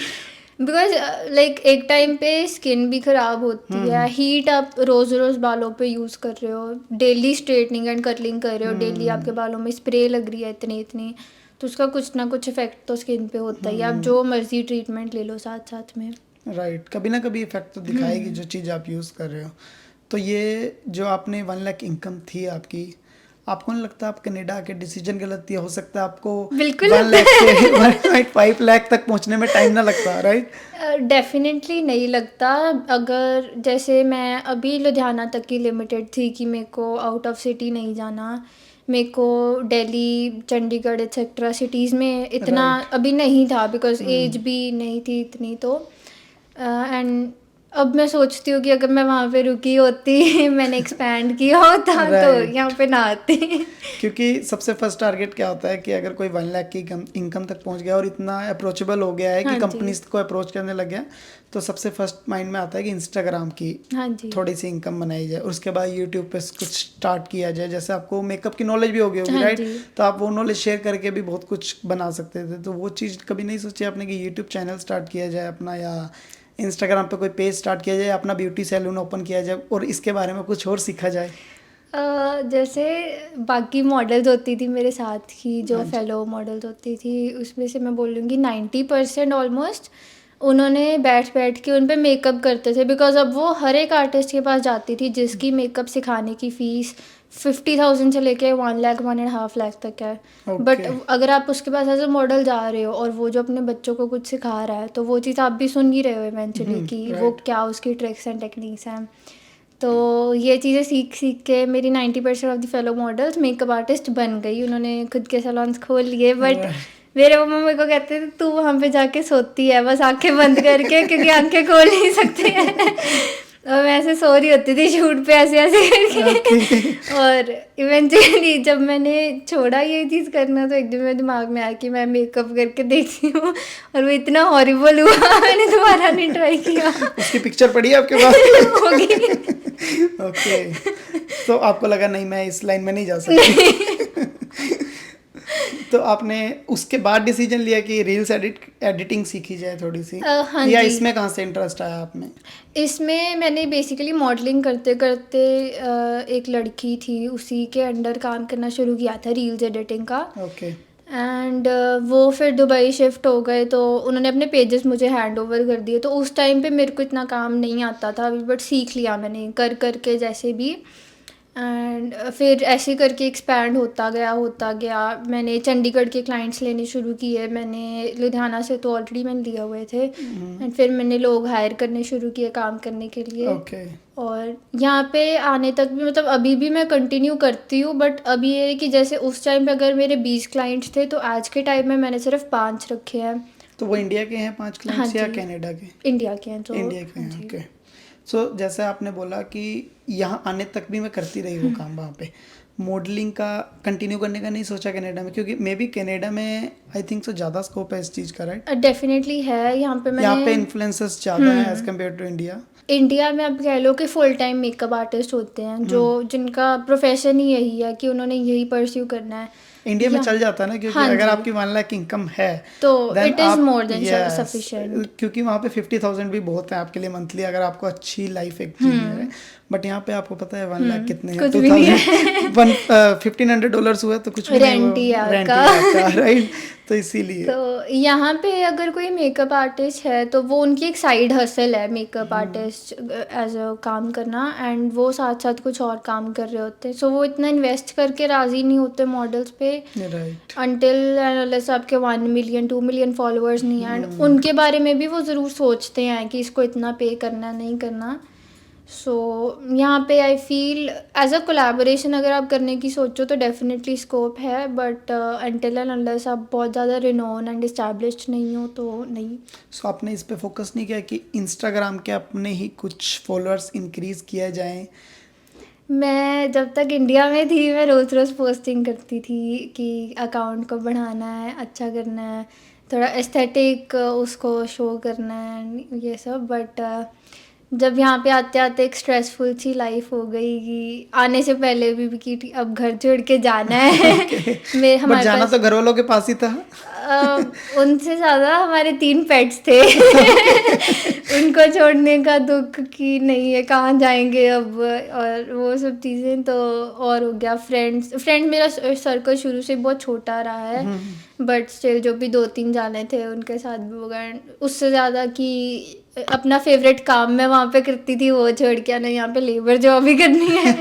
बिकॉज लाइक एक टाइम पे स्किन भी ख़राब होती है, हीट आप रोज़ रोज़ बालों पे यूज़ कर रहे हो, डेली स्ट्रेटनिंग एंड कर्लिंग कर रहे हो, डेली आपके बालों में स्प्रे लग रही है इतनी इतनी, तो उसका कुछ ना कुछ इफेक्ट तो स्किन पे होता ही है। आप जो मर्जी ट्रीटमेंट ले लो साथ साथ में। राइट, कभी ना कभी इफेक्ट तो दिखाएगी जो चीज़ आप यूज़ कर रहे हो। तो ये जो आपने 1 लाख इनकम थी आपकी, आपको नहीं लगता आप कनाडा आके डिसीजन गलत दिया? हो सकता है आपको बिल्कुल 1 लाख से 1.5 लाख तक पहुंचने में टाइम ना लगता, राइट? डेफिनेटली नहीं लगता। अगर जैसे मैं अभी लुधियाना तक की लिमिटेड थी कि मेरे को आउट ऑफ सिटी नहीं जाना, मेरे को दिल्ली, चंडीगढ़ एक्सेट्रा सिटीज़ में इतना राइट। अभी नहीं था, बिकॉज एज भी नहीं थी इतनी। तो एंड अब मैं सोचती हूँ कि अगर मैं वहाँ पे रुकी होती, मैंने एक्सपैंड किया होता, तो राइट। यहाँ पे ना आती। क्योंकि सबसे फर्स्ट टारगेट क्या होता है कि अगर कोई 1 लाख की इनकम तक पहुंच गया और इतना अप्रोचेबल हो गया है कि हाँ जी। कंपनीज को अप्रोच करने लग गया, तो सबसे फर्स्ट माइंड में आता है कि इंस्टाग्राम की हाँ जी। थोड़ी सी इनकम बनाई जाए, और उसके बाद यूट्यूब पे कुछ स्टार्ट किया जाए। जैसे आपको मेकअप की नॉलेज भी होगी हाँ राइट, जी। तो आप वो नॉलेज शेयर करके भी बहुत कुछ बना सकते थे। तो वो चीज़ कभी नहीं सोची आपने कि यूट्यूब चैनल स्टार्ट किया जाए अपना, या इंस्टाग्राम पे कोई पेज स्टार्ट किया जाए, अपना ब्यूटी सैलून ओपन किया जाए और इसके बारे में कुछ और सीखा जाए? जैसे बाकी मॉडल्स होती थी मेरे साथ की, जो हाँ जी। फेलो मॉडल्स होती थी, उसमें से मैं बोलूँगी 90% ऑलमोस्ट उन्होंने बैठ बैठ के उन पे मेकअप करते थे। बिकॉज अब वो हर एक आर्टिस्ट के पास जाती थी जिसकी मेकअप सिखाने की फ़ीस 50,000 से लेके 1 लाख 1.5 लाख तक है। But okay. अगर आप उसके पास एज अ मॉडल जा रहे हो और वो जो अपने बच्चों को कुछ सिखा रहा है, तो वो चीज़ आप भी सुन ही रहे हो इवेंचुअली कि वो राइट। क्या उसकी ट्रिक्स एंड टेक्निक्स हैं। तो ये चीज़ें सीख सीख के मेरी 90% of the fellow models makeup artist बन गई। उन्होंने खुद के सैलून्स खोल लिए। बट मेरे मम्मा मेरे को कहते थे तू वहाँ पे जाके सोती है बस आंखें बंद करके, क्योंकि आंखें खोल नहीं सकते हैं। और मैं ऐसे सो रही होती थी शूट पे ऐसे ऐसे करके। और इवेंचुअली जब मैंने छोड़ा ये चीज़ करना, तो एक दिन मेरे दिमाग में आया कि मैं मेकअप करके देखती हूँ, और वो इतना हॉरिबल हुआ मैंने दोबारा नहीं ट्राई किया। उसकी पिक्चर पड़ी है आपके पास? होगी। ओके। तो आपको लगा नहीं मैं इस लाइन में नहीं जा सकती। तो आपने उसके बाद डिसीजन लिया कि रील्स एडिटिंग सीखी जाए थोड़ी सी, हाँ या जी। इसमें कहाँ से इंटरेस्ट आया आप में? इसमें मैंने बेसिकली मॉडलिंग करते करते एक लड़की थी उसी के अंडर काम करना शुरू किया था, रील्स एडिटिंग का। ओके। एंड वो फिर दुबई शिफ्ट हो गए, तो उन्होंने अपने पेजेस मुझे हैंड ओवर कर दिए। तो उस टाइम पे मेरे को इतना काम नहीं आता था, बट सीख लिया मैंने कर करके जैसे भी। एंड फिर ऐसे करके एक्सपैंड होता गया। मैंने चंडीगढ़ के क्लाइंट्स लेने शुरू किए, मैंने लुधियाना से तो ऑलरेडी मैंने लिए हुए थे। एंड फिर मैंने लोग हायर करने शुरू किए काम करने के लिए। ओके। और यहाँ पे आने तक भी मतलब अभी भी मैं कंटिन्यू करती हूँ, बट अभी ये है कि जैसे उस टाइम पे अगर मेरे 20 क्लाइंट्स थे, तो आज के टाइम में मैंने सिर्फ 5 रखे हैं। तो वो इंडिया के हैं 5 हाँ क्लाइंट्स या जी, कनाडा के? इंडिया के हैं। तो इंडिया के हाँ हैं। जी। ओके। सो जैसे आपने बोला कि यहाँ आने तक भी मैं करती रही वो काम वहाँ पे, मॉडलिंग का कंटिन्यू करने का नहीं सोचा कनाडा में? क्योंकि मे बी कनाडा में आई थिंक सो ज़्यादा स्कोप है इस चीज़ का, राइट? डेफिनेटली है यहाँ पे। यहाँ पे मैंने इन्फ्लुएंसर्स ज़्यादा है as compare to India. India में आप कह लो कि फुल टाइम मेकअप आर्टिस्ट होते हैं जो जिनका प्रोफेशन ही यही है कि उन्होंने यही परस्यू करना है। इंडिया में चल जाता है ना, क्योंकि हाँ अगर जी। आपकी 1 लाख इनकम है तो then it is आप- more than yes, sufficient। क्योंकि वहाँ पे 50,000 भी बहुत है आपके लिए मंथली, अगर आपको अच्छी लाइफ एक जीनी है। बट यहाँ पे आपको पता है 1 लाख कितने हैं? कुछ भी नहीं है। $1,500 हुआ तो कुछ भी नहीं, रेंट ही है रेंट आपका। राइट? तो इसीलिए तो यहाँ पे अगर कोई मेकअप आर्टिस्ट है तो वो उनकी एक साइड हसल है मेकअप आर्टिस्ट एज अ काम करना, एंड वो साथ साथ कुछ और काम कर रहे होते हैं। सो वो इतना इन्वेस्ट करके राजी नहीं होते मॉडल्स पे राइट। अनटिल अनलेस आपके 1 मिलियन 2 मिलियन फॉलोअर्स नहीं है। एंड उनके बारे में भी वो ज़रूर सोचते हैं कि इसको इतना पे करना नहीं करना। सो यहाँ पे I feel as a collaboration अगर आप करने की सोचो तो डेफिनेटली स्कोप है, बट अनटिल एंड अनलेस आप बहुत ज़्यादा रिनोन एंड इस्टेब्लिश्ड नहीं हो तो नहीं। सो आपने इस पे फोकस नहीं किया कि इंस्टाग्राम के अपने ही कुछ फॉलोअर्स इंक्रीज किया जाए? मैं जब तक इंडिया में थी मैं रोज़ रोज़ पोस्टिंग करती थी कि अकाउंट को बढ़ाना है, अच्छा करना है, थोड़ा एस्थेटिक उसको शो करना है, ये सब। बट जब यहाँ पे आते आते एक स्ट्रेसफुल सी लाइफ हो गई कि आने से पहले भी कि अब घर छोड़ के जाना है। बट हमारे जाना पास तो घर वालों के पास ही था। उनसे ज़्यादा हमारे 3 पेट्स थे। उनको छोड़ने का दुख कि नहीं है कहाँ जाएंगे अब, और वो सब चीज़ें। तो और हो गया फ्रेंड्स मेरा सर्कल शुरू से बहुत छोटा रहा है, बट स्टिल जो भी 2-3 जाने थे उनके साथ भी हो गए। उससे ज़्यादा कि अपना फेवरेट काम मैं वहाँ पे करती थी वो छोड़ के आना, यहाँ पे लेबर जॉब ही करनी है।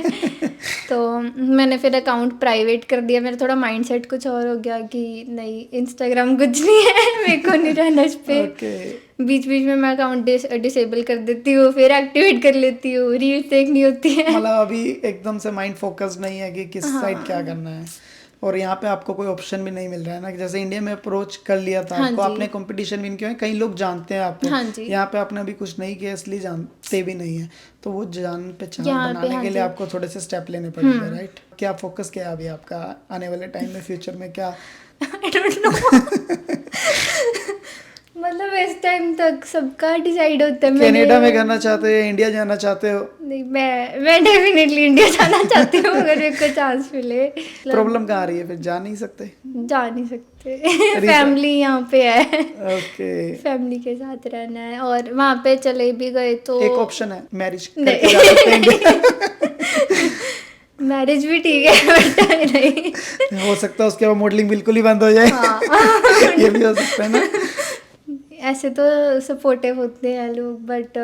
तो मैंने फिर अकाउंट प्राइवेट कर दिया। मेरा थोड़ा माइंडसेट कुछ और हो गया कि नहीं इंस्टाग्राम कुछ नहीं है, मेरे को नहीं रहना इस पे। बीच बीच में मैं अकाउंट डिसेबल कर देती हूँ, फिर एक्टिवेट कर लेती हूँ, रील्स देखनी होती है। मतलब अभी एकदम से माइंड फोकस्ड नहीं है कि किस साइड क्या करना है। और यहाँ पे आपको कोई ऑप्शन भी नहीं मिल रहा है ना, कि जैसे इंडिया में अप्रोच कर लिया था आपको, आपने कंपटीशन विन किया है, कई लोग जानते हैं आपको। यहाँ पे आपने अभी कुछ नहीं किया इसलिए जानते भी नहीं है, तो वो जान पहचान बनाने के लिए आपको थोड़े से स्टेप लेने पड़ेंगे, राइट? क्या फोकस क्या है अभी आपका आने वाले टाइम में, फ्यूचर में क्या? I don't know. मतलब इस टाइम तक सबका डिसाइड होता है। कनाडा में करना चाहते हो या इंडिया जाना चाहते हो? नहीं, मैं डेफिनेटली इंडिया जाना चाहती हूँ अगर मेरे को चांस मिले। प्रॉब्लम कहाँ आ रही है फिर? जा नहीं सकते? जा नहीं सकते। फैमिली यहाँ पे है। ओके। फैमिली के साथ रहना है, और वहाँ पे चले भी गए तो एक ऑप्शन है मैरिज करके जा सकते हैं इंडिया। मैरिज भी ठीक है बट नहीं हो सकता है उसके बाद मॉडलिंग बिल्कुल ही बंद हो जाए। ये भी हो सकता है ना। ऐसे तो सपोर्टिव होते हैं लोग, but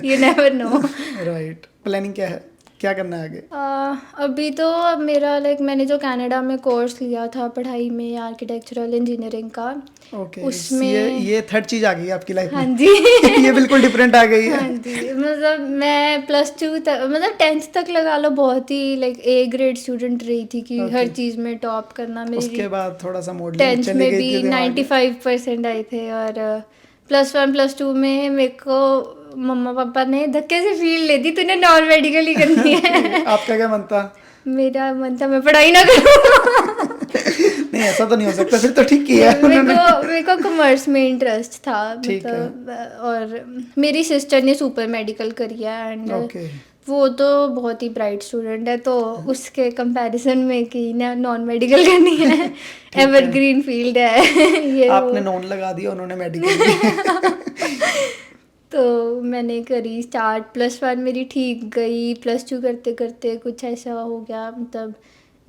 you never know. Right. Planning क्या है, क्या करना है आगे? अभी तो मेरा मैंने जो कनाडा में कोर्स लिया था पढ़ाई में आर्किटेक्चरल इंजीनियरिंग का, ओके, उसमें ये थर्ड चीज आ गई आपकी लाइफ में। हाँ जी। ये बिल्कुल डिफरेंट आ गई है। हाँ जी, मतलब मैं +2 तक, मतलब 10th तक लगा लो, बहुत ही A ग्रेड स्टूडेंट रही थी कि हर चीज़ में टॉप करना। मेरी उसके बाद थोड़ा सा मॉडलिंग 10th चली में गई भी थी दिमाग में। 95% आए थे, और +1 +2 में मेरे को मम्मा पापा ने धक्के से फील्ड ले दी, तूने नॉन मेडिकल ही करनी है। आपका क्या मन था? मेरा मन था मैं पढ़ाई ना करूँ। नहीं ऐसा तो नहीं हो सकता, फिर तो ठीक किया मेरे को कॉमर्स में इंटरेस्ट था, मतलब। और मेरी सिस्टर ने सुपर मेडिकल करी है, एंड वो तो बहुत ही ब्राइट स्टूडेंट है, तो उसके कंपैरिजन में कि नॉन मेडिकल करनी है, एवरग्रीन फील्ड है ये। आपने नॉन लगा दिया, उन्होंने मेडिकल। तो मैंने करी स्टार्ट, +1 मेरी ठीक गई, +2 करते करते कुछ ऐसा हो गया, मतलब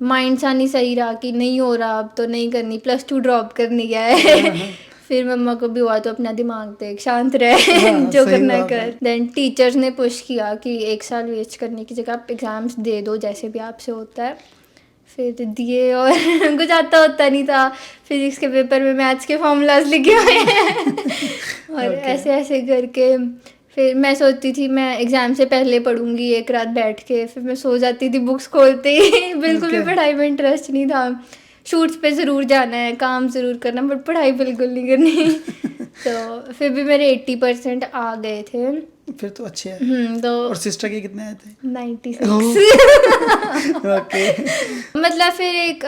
माइंड सा नहीं सही रहा कि नहीं हो रहा अब तो नहीं करनी, +2 ड्रॉप करनी है। फिर मम्मा को भी हुआ तो अपना दिमाग देख, शांत रहे, जो करना कर। देन टीचर्स ने पुश किया कि 1 साल वेस्ट करने की जगह आप एग्ज़ाम्स दे दो जैसे भी आपसे होता है। फिर दिए, और कुछ आता होता नहीं था। फिजिक्स के पेपर में मैथ्स के फॉर्मूलाज लिखे हुए हैं। और ऐसे ऐसे करके फिर मैं सोचती थी मैं एग्ज़ाम से पहले पढ़ूंगी एक रात बैठ के, फिर मैं सो जाती थी बुक्स खोलते ही। बिल्कुल भी पढ़ाई में इंटरेस्ट नहीं था। शूट्स पे ज़रूर जाना है, काम ज़रूर करना, बट पढ़ाई बिल्कुल नहीं करनी। तो फिर भी मेरे 80% आ गए थे। फिर तो अच्छे है। तो और सिस्टर के कितने आए थे? 96। ओके। मतलब फिर एक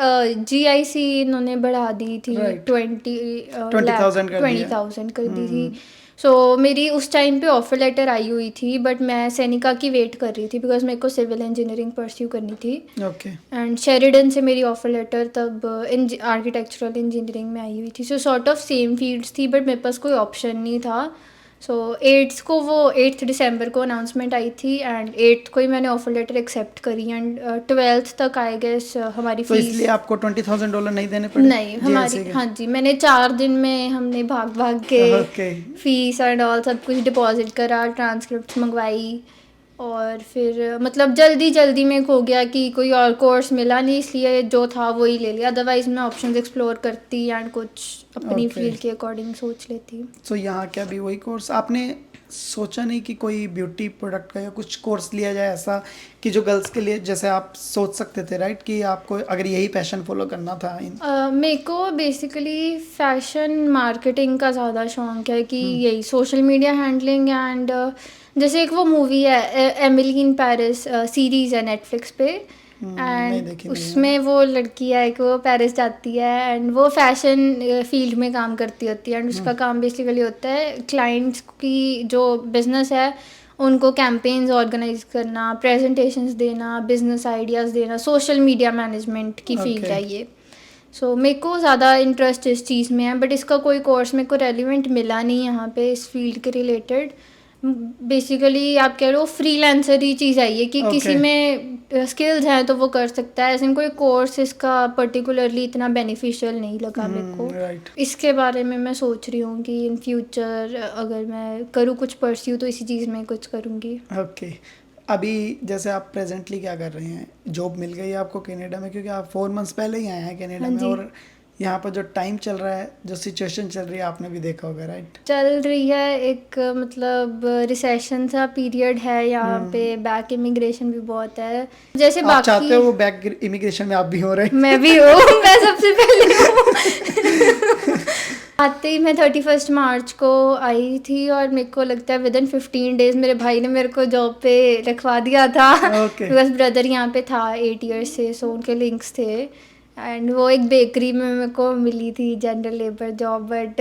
GIC इन्होंने बढ़ा दी थी, Right. 20,000 कर दिया। 20,000 कर दी थी। सो मेरी उस टाइम पे ऑफर लेटर आई हुई थी, बट मैं सैनिका की वेट कर रही थी बिकॉज मेरे को सिविल इंजीनियरिंग परस्यू करनी थी। ओके। एंड शेरिडन से मेरी ऑफर लेटर तब आर्किटेक्चरल इंजीनियरिंग में आई हुई थी। सो सॉर्ट ऑफ सेम फील्ड्स थी, बट मेरे पास कोई ऑप्शन नहीं था। सो 8th दिसंबर को अनाउंसमेंट आई थी एंड 8th को ही मैंने ऑफर लेटर एक्सेप्ट करी। एंड 12th तक आई गेस हमारी तो फीस। इसलिए आपको $20,000 नहीं देने पड़े? नहीं, हमारी, JLC के? हाँ जी, मैंने 4 दिन में हमने भाग भाग के ओके। फीस एंड ऑल सब कुछ डिपॉजिट करा, ट्रांसक्रिप्ट मंगवाई, और फिर मतलब जल्दी जल्दी में हो गया कि कोई और कोर्स मिला नहीं, इसलिए जो था वो ही ले लिया। अदरवाइज मैं ऑप्शंस एक्सप्लोर करती एंड कुछ अपनी Okay. फील्ड के अकॉर्डिंग सोच लेती। सो यहाँ क्या भी वही कोर्स आपने सोचा नहीं कि कोई ब्यूटी प्रोडक्ट का या कुछ कोर्स लिया जाए ऐसा कि जो गर्ल्स के लिए, जैसे आप सोच सकते थे राइट कि आपको अगर यही पैशन फॉलो करना था मेरे को बेसिकली फैशन मार्केटिंग का ज़्यादा शौक है कि यही सोशल मीडिया हैंडलिंग एंड जैसे एक वो मूवी है एमिली इन पेरिस, सीरीज़ है नेटफ्लिक्स पे, नहीं एंड देखी मैंने। उसमें वो लड़की है कि वो पेरिस जाती है एंड वो फैशन फील्ड में काम करती होती है एंड उसका काम बेसिकली होता है क्लाइंट्स की जो बिजनेस है उनको कैंपेन्स ऑर्गेनाइज करना, प्रेजेंटेशंस देना, बिजनेस आइडियाज़ देना, सोशल मीडिया मैनेजमेंट की फील्ड है ये। सो मेरे को ज़्यादा इंटरेस्ट इस चीज़ में है, बट इसका कोई कोर्स मेरे को रेलिवेंट मिला नहीं यहाँ पे इस फील्ड के रिलेटेड। बेसिकली आप कह लो फ्रीलांसर ही चीज़ आई है कि किसी में स्किल्स हैं तो वो कर सकता है, ऐसे कोई कोर्स इसका पर्टिकुलरली इतना बेनिफिशियल नहीं लगा मेरे को। राइट। इसके बारे में मैं सोच रही हूँ कि इन फ्यूचर अगर मैं करूँ कुछ परस्यू तो इसी चीज़ में कुछ करूँगी। ओके। अभी जैसे आप प्रेजेंटली क्या कर रहे हैं? जॉब मिल गई है आपको कनाडा में, क्योंकि आप 4 मंथ्स पहले ही आए हैं कनाडा में, और यहाँ पर जो टाइम चल रहा है, जो सिचुएशन चल रही है, आपने भी देखा होगा राइट? चल रही है एक मतलब रिसेशन सा पीरियड है यहाँ पे, बैक इमिग्रेशन भी बहुत है। जैसे आप बाकी चाहते हो वो बैक इमिग्रेशन में आप भी हो रहे हैं? मैं भी हूँ, मैं सबसे पहले हूँ। आते ही मैं 31 मार्च को आई थी और मेरे को लगता है विदिन 15 डेज मेरे भाई ने मेरे को जॉब पे रखवा दिया था। Okay. बिकॉज ब्रदर यहाँ पे था 8 ईयर्स से, सो उनके लिंक्स थे एंड वो एक बेकरी में मेरे को मिली थी जनरल लेबर जॉब। बट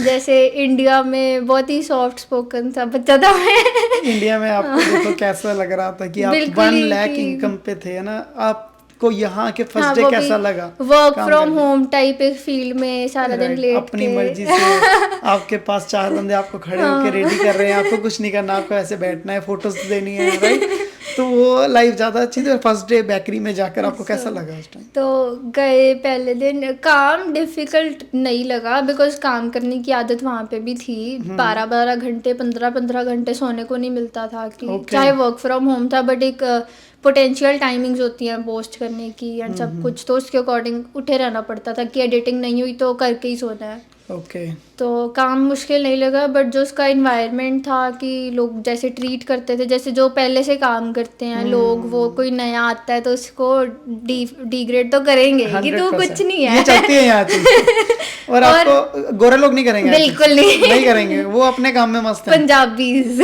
जैसे इंडिया में बहुत ही सॉफ्ट स्पोकन सा बच्चा था मैं। इंडिया में आपको देखो कैसा लग रहा था कि आप बिल्कुल 1 ही लाख कि- इनकम पे थे ना, आपको यहाँ के फर्स्ट हाँ, डे वो कैसा भी लगा? वर्क काम फ्रॉम करके? होम टाइप एक फील्ड में सारा दिन Right, लेट अपनी के मर्जी से आपके पास 4 बंदे आपको खड़े होके रेडी कर रहे हैं, आपको कुछ नहीं करना, आपको ऐसे बैठना है, फोटोज देनी है राइट? तो वो लाइफ ज़्यादा अच्छी थी। और फर्स्ट डे बेकरी में जाकर आपको कैसा लगा उस टाइम? तो गए पहले दिन, काम डिफिकल्ट नहीं लगा बिकॉज काम करने की आदत वहाँ पे भी थी। 12-12 घंटे 15-15 घंटे सोने को नहीं मिलता था कि Okay. चाहे वर्क फ्रॉम होम था, बट एक पोटेंशियल टाइमिंग्स होती हैं पोस्ट करने की एंड सब कुछ, तो उसके अकॉर्डिंग उठे रहना पड़ता था कि एडिटिंग नहीं हुई तो करके ही सोना है। ओके। तो काम मुश्किल नहीं लगा, बट जो उसका इन्वायरमेंट था कि लोग जैसे ट्रीट करते थे, जैसे जो पहले से काम करते हैं लोग, वो कोई नया आता है तो उसको डिग्रेड तो करेंगे कि तू 100% कुछ नहीं है। ये चलती है यहाँ चीज़। और आपको गोरे लोग नहीं करेंगे, बिल्कुल नहीं। नहीं करेंगे, वो अपने काम में मस्त है। पंजाबीज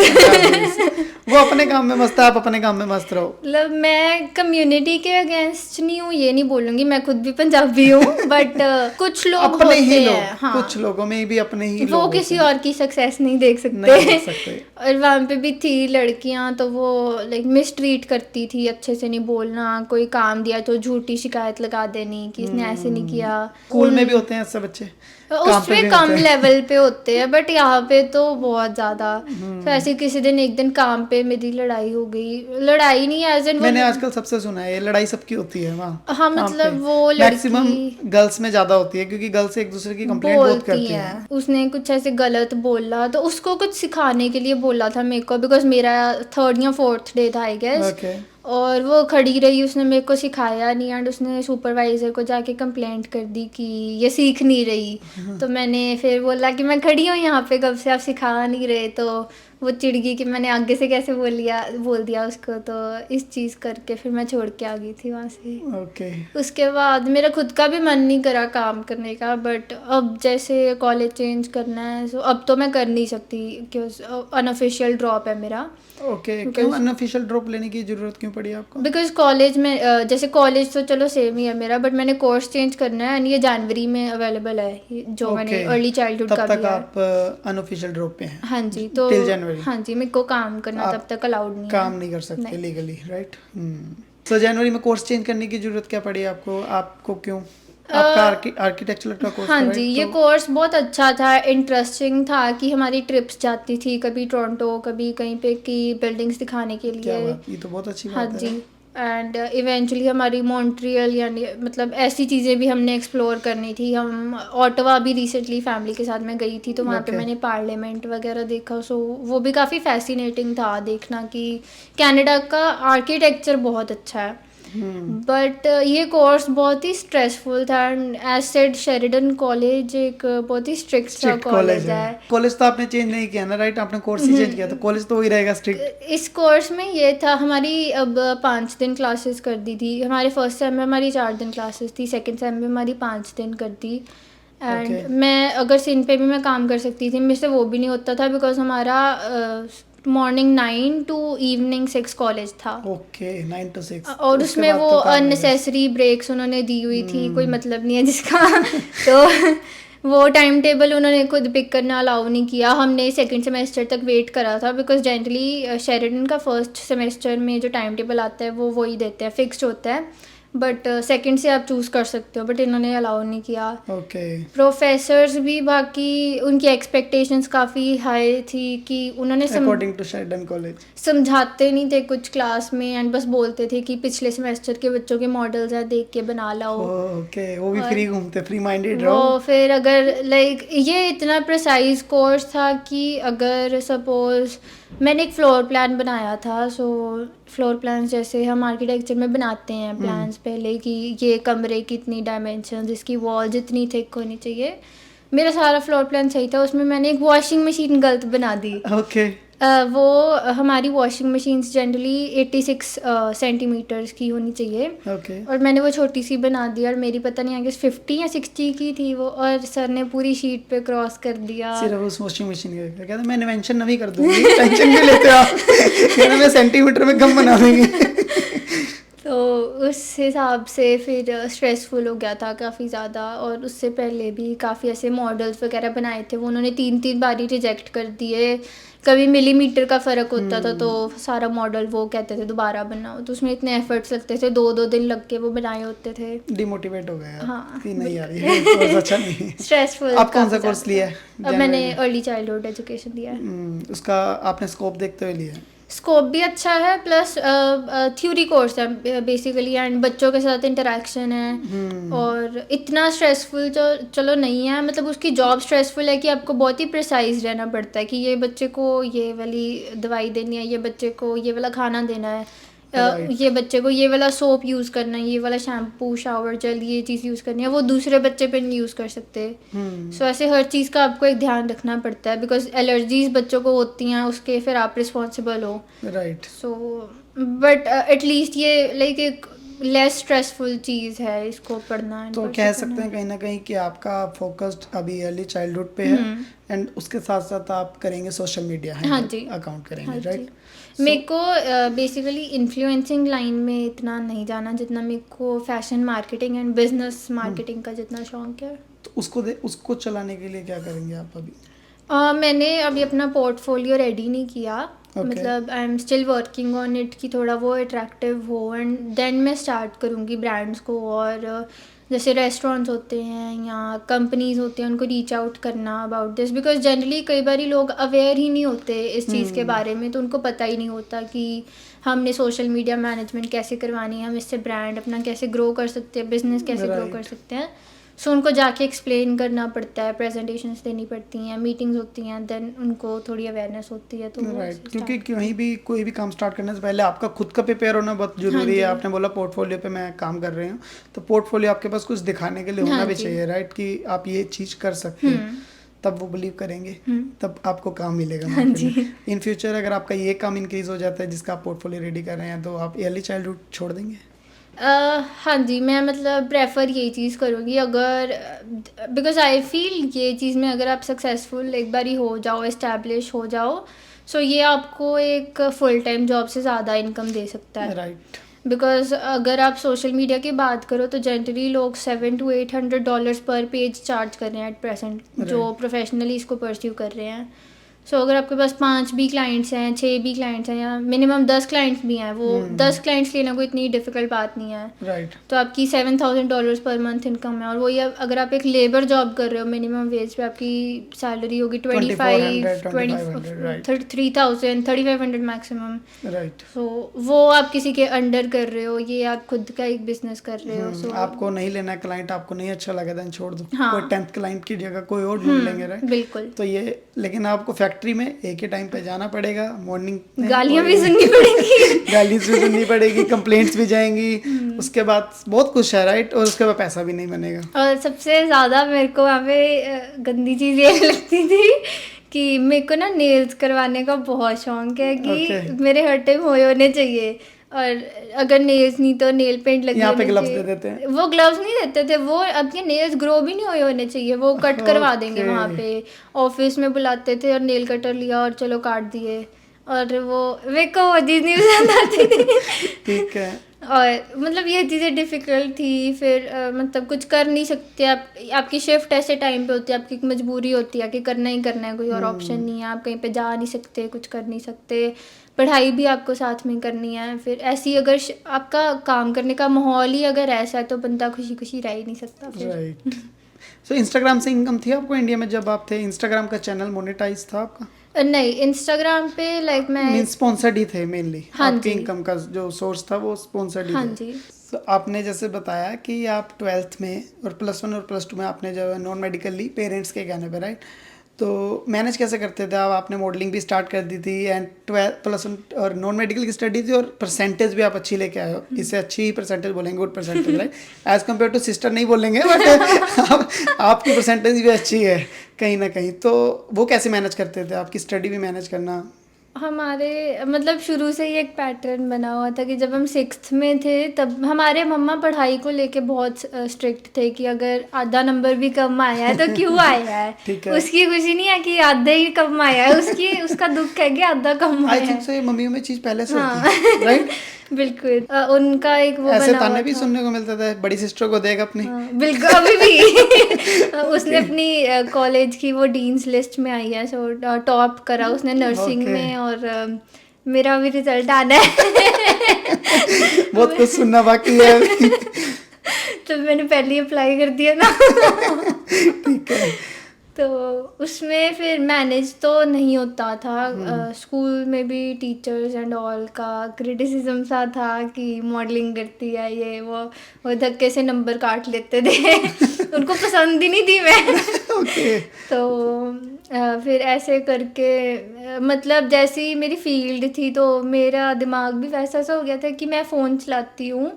वो अपने काम में मस्त है, आप अपने काम में मस्त रहो। मतलब मैं कम्युनिटी के अगेंस्ट नहीं हूँ, ये नहीं बोलूंगी, मैं खुद भी पंजाबी हूँ, बट कुछ लोग अपने होते ही लोग, हैं, हाँ, कुछ लोगों में भी अपने ही वो लोग किसी होते और की सक्सेस नहीं देख नहीं देख सकते। सकते। और वहाँ पे भी थी लड़कियाँ, तो वो लाइक मिस ट्रीट करती थी, अच्छे से नहीं बोलना, कोई काम दिया तो झूठी शिकायत लगा देनी कि इसने ऐसे नहीं किया। स्कूल में भी होते हैं ऐसे बच्चे, काम पे उसमें भी कम होते हैं। लेवल पे होते हैं, बट यहाँ पे तो बहुत ज्यादा। तो ऐसे किसी दिन एक दिन काम पे मेरी लड़ाई हो गई, लड़ाई नहीं एज इन, मैंने आजकल सबसे सुना है ये लड़ाई सबकी होती है वहाँ। हाँ, मतलब वो मैक्सिमम लड़की गर्ल्स में ज्यादा होती है, क्योंकि गर्ल्स एक दूसरे की कंप्लेंट बहुत बोलती करती है, हैं। उसने कुछ ऐसे गलत बोला तो उसको कुछ सिखाने के लिए बोला था मेरे को, बिकॉज मेरा 3rd या 4th डे था आई गेस। ओके। और वो खड़ी रही, उसने मेरे को सिखाया नहीं एंड उसने सुपरवाइजर को जाके कंप्लेंट कर दी कि ये सीख नहीं रही। तो मैंने फिर बोला कि मैं खड़ी हूँ यहाँ पे कब से, आप सिखा नहीं रहे, तो वो चिढ़ गई कि मैंने आगे से कैसे बोल दिया उसको, तो इस चीज़ करके फिर मैं छोड़ के आ गई थी वहाँ से। ओके। उसके बाद मेरा खुद का भी मन नहीं करा काम करने का, बट अब जैसे कॉलेज चेंज करना है तो अब तो मैं कर नहीं सकती क्योंकि अनऑफिशियल ड्रॉप है मेरा। ओके, क्यों अनऑफिशियल ड्रॉप लेने की जरूरत क्यों पड़ी आपको? बिकॉज कॉलेज में जैसे कॉलेज तो चलो सेम ही है मेरा, बट मैंने कोर्स चेंज करना है एंड ये जनवरी में अवेलेबल है, जो मैंने अर्ली चाइल्डहुड का तब तक लिया है। आप अनऑफिशियल ड्रॉप पे हैं? हाँ जी, तो टिल जनवरी? हाँ जी, मेरे को काम करना तब तक अलाउड नहीं काम है। नहीं कर सकते नहीं। Legally, right? सो जनवरी में कोर्स चेंज करने की जरूरत क्या पड़ी आपको? आपको क्यों? आपका आर्किटेक्चर का कोर्स? हाँ जी, ये कोर्स बहुत अच्छा था, इंटरेस्टिंग था कि हमारी ट्रिप्स जाती थी कभी टोरंटो कभी कहीं पे की बिल्डिंग्स दिखाने के क्या लिए। बात, ये तो बहुत अच्छी हाँ बात है। जी, एंड इवेंचुअली हमारी मॉन्ट्रियल यानी मतलब ऐसी चीज़ें भी हमने एक्सप्लोर करनी थी। हम ऑटवा भी रिसेंटली फैमिली के साथ में गई थी, तो वहाँ पे Okay. मैंने पार्लियामेंट वगैरह देखा। सो वो भी काफ़ी फैसिनेटिंग था देखना कि कनाडा का आर्किटेक्चर बहुत अच्छा है। बट ये कोर्स बहुत ही स्ट्रेसफुल था and as said Sheridan college एक बहुत ही स्ट्रिक्ट सा कॉलेज है। कॉलेज तो आपने चेंज नहीं किया ना, राइट? आपने कोर्स ही चेंज किया, तो कॉलेज तो वही रहेगा स्ट्रिक्ट। इस कोर्स में ये था, हमारी अब 5 दिन क्लासेस कर दी थी। हमारे फर्स्ट सेम में हमारी 4 दिन क्लासेस थी, सेकंड सेम में हमारी 5 दिन कर दी। एंड मैं अगर सिन पे भी मैं काम कर सकती थी, मेरे से वो भी नहीं होता था बिकॉज हमारा मॉर्निंग 9 टू इवनिंग 6 कॉलेज था। Okay, 9 to 6। और उसमें वो अननेसेसरी ब्रेक्स उन्होंने दी हुई थी, कोई मतलब नहीं है जिसका तो वो टाइम टेबल उन्होंने खुद पिक करना अलाउ नहीं किया। हमने सेकंड सेमेस्टर तक वेट करा था बिकॉज जनरली शेरिडन का फर्स्ट सेमेस्टर में जो टाइम टेबल आता है वो वही देते हैं, फिक्स्ड होता है। बट सेकंड से आप चूज़ कर सकते हो, बट इन्होंने अलाउ नहीं किया। ओके। प्रोफेसर्स भी बाकी उनकी एक्सपेक्टेशंस काफ़ी हाई थी कि उन्होंने अकॉर्डिंग टू शेरिडन कॉलेज समझाते नहीं थे कुछ क्लास में एंड बस बोलते थे कि पिछले सेमेस्टर के बच्चों के मॉडल्स हैं देख के बना लाओ। ओके, वो भी फ्री घूमते, फ्री माइंडेड रहो। वो फिर अगर लाइक ये इतना प्रिसाइज कोर्स था कि अगर सपोज मैंने एक फ्लोर प्लान बनाया था, सो फ्लोर प्लान जैसे हम आर्किटेक्चर में बनाते हैं प्लान्स पहले कि ये कमरे की इतनी डायमेंशन, इसकी वॉल जितनी थिक होनी चाहिए, मेरा सारा फ्लोर प्लान सही था। उसमें मैंने एक वॉशिंग मशीन गलत बना दी। ओके। वो हमारी वॉशिंग मशीन्स जनरली 86 सेंटीमीटर्स की होनी चाहिए। ओके। और मैंने वो छोटी सी बना दी और मेरी पता नहीं आगे 50 या 60 की थी वो, और सर ने पूरी शीट पे क्रॉस कर दिया। सिर्फ उस वॉशिंग मशीन का कहते मैं इन्वेंशन नहीं कर दूंगी, टेंशन नहीं लेते आप, कहते मैं सेंटीमीटर में कम बना दूंगी। तो उस हिसाब से फिर स्ट्रेसफुल हो गया था काफ़ी ज़्यादा। और उससे पहले भी काफ़ी ऐसे मॉडल्स वगैरह बनाए थे, वो उन्होंने 3 बारी रिजेक्ट कर दिए। कभी मिलीमीटर का फ़र्क होता था तो सारा मॉडल वो कहते थे दोबारा बनाओ, तो उसमें इतने एफर्ट्स लगते थे, 2 दिन लग के वो बनाए होते थे। डिमोटिवेट हो गया हाँ, कि नहीं यार ये कोर्स अच्छा नहीं। स्ट्रेसफुल। आप कौन सा कोर्स लिया है? अब मैंने अर्ली चाइल्डहुड एजुकेशन लिया है। उसका आपने स्कोप देखते हुए लिया है? स्कोप भी अच्छा है, प्लस थ्योरी कोर्स है बेसिकली एंड बच्चों के साथ इंटरेक्शन है। और इतना स्ट्रेसफुल चलो नहीं है, मतलब उसकी जॉब स्ट्रेसफुल है कि आपको बहुत ही प्रिसाइज रहना पड़ता है कि ये बच्चे को ये वाली दवाई देनी है, ये बच्चे को ये वाला खाना देना है, ये बच्चे को ये वाला सोप यूज़ करना है, ये वाला शैम्पू शावर जेल ये चीज़ यूज़ करनी है, वो दूसरे बच्चे पे नहीं यूज़ कर सकते। सो ऐसे हर चीज़ का आपको एक ध्यान रखना पड़ता है बिकॉज एलर्जीज बच्चों को होती हैं, उसके फिर आप रिस्पॉन्सिबल हो। राइट। सो बट एटलीस्ट ये लाइक एक लेस स्ट्रेसफुल चीज़ है इसको पढ़ना। तो कह सकते हैं कहीं ना कहीं कि आपका फोकस्ड अभी अर्ली चाइल्डहुड पे है एंड उसके साथ साथ आप करेंगे सोशल मीडिया अकाउंट करेंगे, राइट? मेरे को बेसिकली इन्फ्लुएंसिंग लाइन में इतना नहीं जाना जितना मेरे को fashion marketing and business marketing का जितना शौक है। तो उसको चलाने के लिए क्या करेंगे आप अभी? मैंने अभी अपना पोर्टफोलियो रेडी नहीं किया। मतलब I am still working on it कि थोड़ा वो अट्रैक्टिव हो एंड देन मैं स्टार्ट करूँगी ब्रांड्स को। और जैसे रेस्टोरेंट्स होते हैं या कंपनीज होते हैं उनको रीच आउट करना अबाउट दिस बिकॉज जनरली कई बार लोग अवेयर ही नहीं होते इस चीज़ के बारे में, तो उनको पता ही नहीं होता कि हमने सोशल मीडिया मैनेजमेंट कैसे करवानी है, हम इससे ब्रांड अपना कैसे ग्रो कर सकते हैं, बिजनेस कैसे ग्रो कर सकते हैं। सो उनको जाके एक्सप्लेन करना पड़ता है, प्रेजेंटेशंस देनी पड़ती हैं, मीटिंग्स होती हैं, देन उनको थोड़ी अवेयरनेस होती है। तो राइट, क्योंकि कहीं भी कोई भी काम स्टार्ट करने से पहले आपका खुद का प्रिपेयर होना बहुत जरूरी है। आपने बोला पोर्टफोलियो पे मैं काम कर रही हूँ, तो पोर्टफोलियो आपके पास कुछ दिखाने के लिए होना भी चाहिए, राइट, कि आप ये चीज़ कर सकते हैं। तब वो बिलीव करेंगे, तब आपको काम मिलेगा हाँ market जी। में। इन फ्यूचर अगर आपका ये काम इंक्रीज हो जाता है जिसका आप पोर्टफोलियो रेडी कर रहे हैं, तो आप अर्ली चाइल्डहुड छोड़ देंगे? हाँ जी, मैं मतलब प्रेफर यही चीज़ करूँगी, अगर बिकॉज आई फील ये चीज़ में अगर आप सक्सेसफुल एक बार ही हो जाओ, एस्टैब्लिश हो जाओ, सो ये आपको एक फुल टाइम जॉब से ज़्यादा इनकम दे सकता है। राइट। बिकॉज अगर आप सोशल मीडिया की बात करो तो जनरली लोग $700 to $800 पर पेज चार्ज कर रहे हैं एट प्रेजेंट, जो Right. प्रोफेशनली इसको परस्यू कर रहे हैं। सो अगर आपके पास 5 भी क्लाइंट्स हैं, 6 भी क्लाइंट्स हैं, या मिनिमम 10 क्लाइंट्स भी हैं, वो 10 क्लाइंट्स लेना कोई इतनी डिफिकल्ट बात नहीं है। राइट। तो आपकी $7,000 पर मंथ इनकम है, और वही अगर आप एक लेबर जॉब कर रहे हो मिनिमम वेज पे, आपकी सैलरी होगी 2400, 2500, right. 3,000 3,500 मैक्सिमम। राइट। सो वो आप किसी के अंडर कर रहे हो, ये आप खुद का एक बिजनेस कर रहे हो। सो आपको नहीं लेना क्लाइंट, आपको नहीं अच्छा लगा देन छोड़ दो, हाँ। कोई 10th क्लाइंट की जगह कोई और ढूंढ लेंगे, राइट। बिल्कुल। तो ये, लेकिन आपको फैक्ट्री में एक ही टाइम पे जाना पड़ेगा, मॉर्निंग में, गालियां और भी सुननी पड़ेगी। गाली भी सुननी पड़ेगी, कंप्लेंट्स भी जाएंगी, उसके बाद बहुत कुछ है, राइट, और उसके बाद पैसा भी नहीं बनेगा। और सबसे ज़्यादा मेरे को वहाँ पे गंदी चीज़ ये लगती थी कि मेरे को ना नेल्स करवाने का बहुत शौक है कि Okay. मेरे हर टाइम होने चाहिए, और अगर नेल्स नहीं तो नेल पेंट लगी यहाँ पे होनी ग्लव्स चाहिए। दे देते हैं। वो ग्लव्स नहीं देते थे, वो आपके नेल्स ग्रो भी नहीं हुए होने चाहिए, वो कट करवा देंगे Okay. वहाँ पे। ऑफिस में बुलाते थे और नेल कटर लिया और चलो काट दिए, और वो मेरे को वो चीज़ नहीं पसंद आती थी। ठीक है। और मतलब ये चीज़ें डिफ़िकल्ट थी, फिर मतलब कुछ कर नहीं सकते आप, आपकी शिफ्ट ऐसे टाइम पे होती है, आपकी एक मजबूरी होती है कि करना ही करना है, कोई और ऑप्शन नहीं है, आप कहीं पे जा नहीं सकते, कुछ कर नहीं सकते, पढ़ाई भी आपको साथ में करनी है। फिर ऐसी अगर आपका काम करने का माहौल ही अगर ऐसा है तो बंदा खुशी खुशी रह ही नहीं सकता फिर। राइट। सो इंस्टाग्राम से इनकम थी आपको इंडिया में जब आप थे? इंस्टाग्राम का चैनल मोनेटाइज था आपका? नहीं, इंस्टाग्राम पे लाइक मैं मीन स्पॉन्सर्ड ही थे मेनली? हाँ आपकी जी। इनकम का जो सोर्स था वो स्पॉन्सर्ड ही हाँ थे? जी। So, आपने जैसे बताया कि आप 12th में और +1 और +2 में आपने जो है नॉन मेडिकल ली पेरेंट्स के कहने पे, राइट। तो मैनेज कैसे करते थे आप? आपने मॉडलिंग भी स्टार्ट कर दी थी, एंड 12 +1 और नॉन मेडिकल की स्टडी थी, और परसेंटेज भी आप अच्छी लेके आए हो, इससे अच्छी ही परसेंटेज बोलेंगे, good percentage, right, as compare to sister नहीं बोलेंगे, बट आपकी परसेंटेज भी अच्छी है कहीं ना कहीं। तो वो कैसे मैनेज करते थे, आपकी स्टडी भी मैनेज करना? हमारे मतलब शुरू से ही एक पैटर्न बना हुआ था कि जब हम 6th में थे तब हमारे मम्मा पढ़ाई को लेके बहुत स्ट्रिक्ट थे कि अगर आधा नंबर भी कम आया है तो क्यों आया ठीक है, है। उसकी खुशी नहीं है कि आधा ही कम आया है, उसका दुख है कि आधा कम आई आया थिंक है। सो ये मम्मियों में चीज़ पहले से हाँ। होती है, राइट। बिल्कुल। उनका एक वो ऐसे बना ताने हुआ भी था। सुनने को मिलता था, बड़ी सिस्टर को देख अपनी। हाँ, बिल्कुल अभी भी। उसने अपनी कॉलेज की वो डीन्स लिस्ट में आई है, सो टॉप करा उसने नर्सिंग Okay. में, और मेरा भी रिजल्ट आना है। बहुत कुछ सुनना बाकी है अभी। तो मैंने पहले ही अप्लाई कर दिया ना। ठीक है। तो उसमें फिर मैनेज तो नहीं होता था। स्कूल में भी टीचर्स एंड ऑल का क्रिटिसिज्म सा था कि मॉडलिंग करती है ये वो धक्के से नंबर काट लेते थे। उनको पसंद ही नहीं थी मैं। ओके। तो फिर ऐसे करके मतलब जैसी मेरी फील्ड थी तो मेरा दिमाग भी वैसा सा हो गया था कि मैं फ़ोन चलाती हूँ,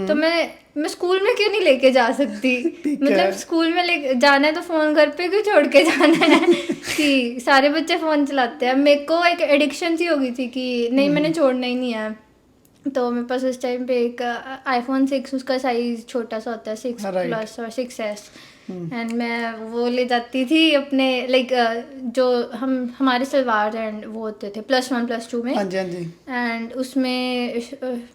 तो मैं स्कूल में क्यों नहीं लेके जा सकती। ठीक मतलब है। स्कूल में ले जाना है तो फ़ोन घर पे क्यों छोड़ के जाना है। कि सारे बच्चे फ़ोन चलाते हैं, मेरे को एक एडिक्शन सी हो गई थी कि नहीं मैंने छोड़ना ही नहीं है। तो मेरे पास उस टाइम पे एक iPhone 6, उसका साइज़ छोटा सा होता है, 6 हाँ, right. प्लस और 6S, एंड मैं वो ले जाती थी अपने लाइक जो हमारे सलवार एंड वो होते थे +1 +2 में, हाँ जी, हाँ जी। एंड उसमें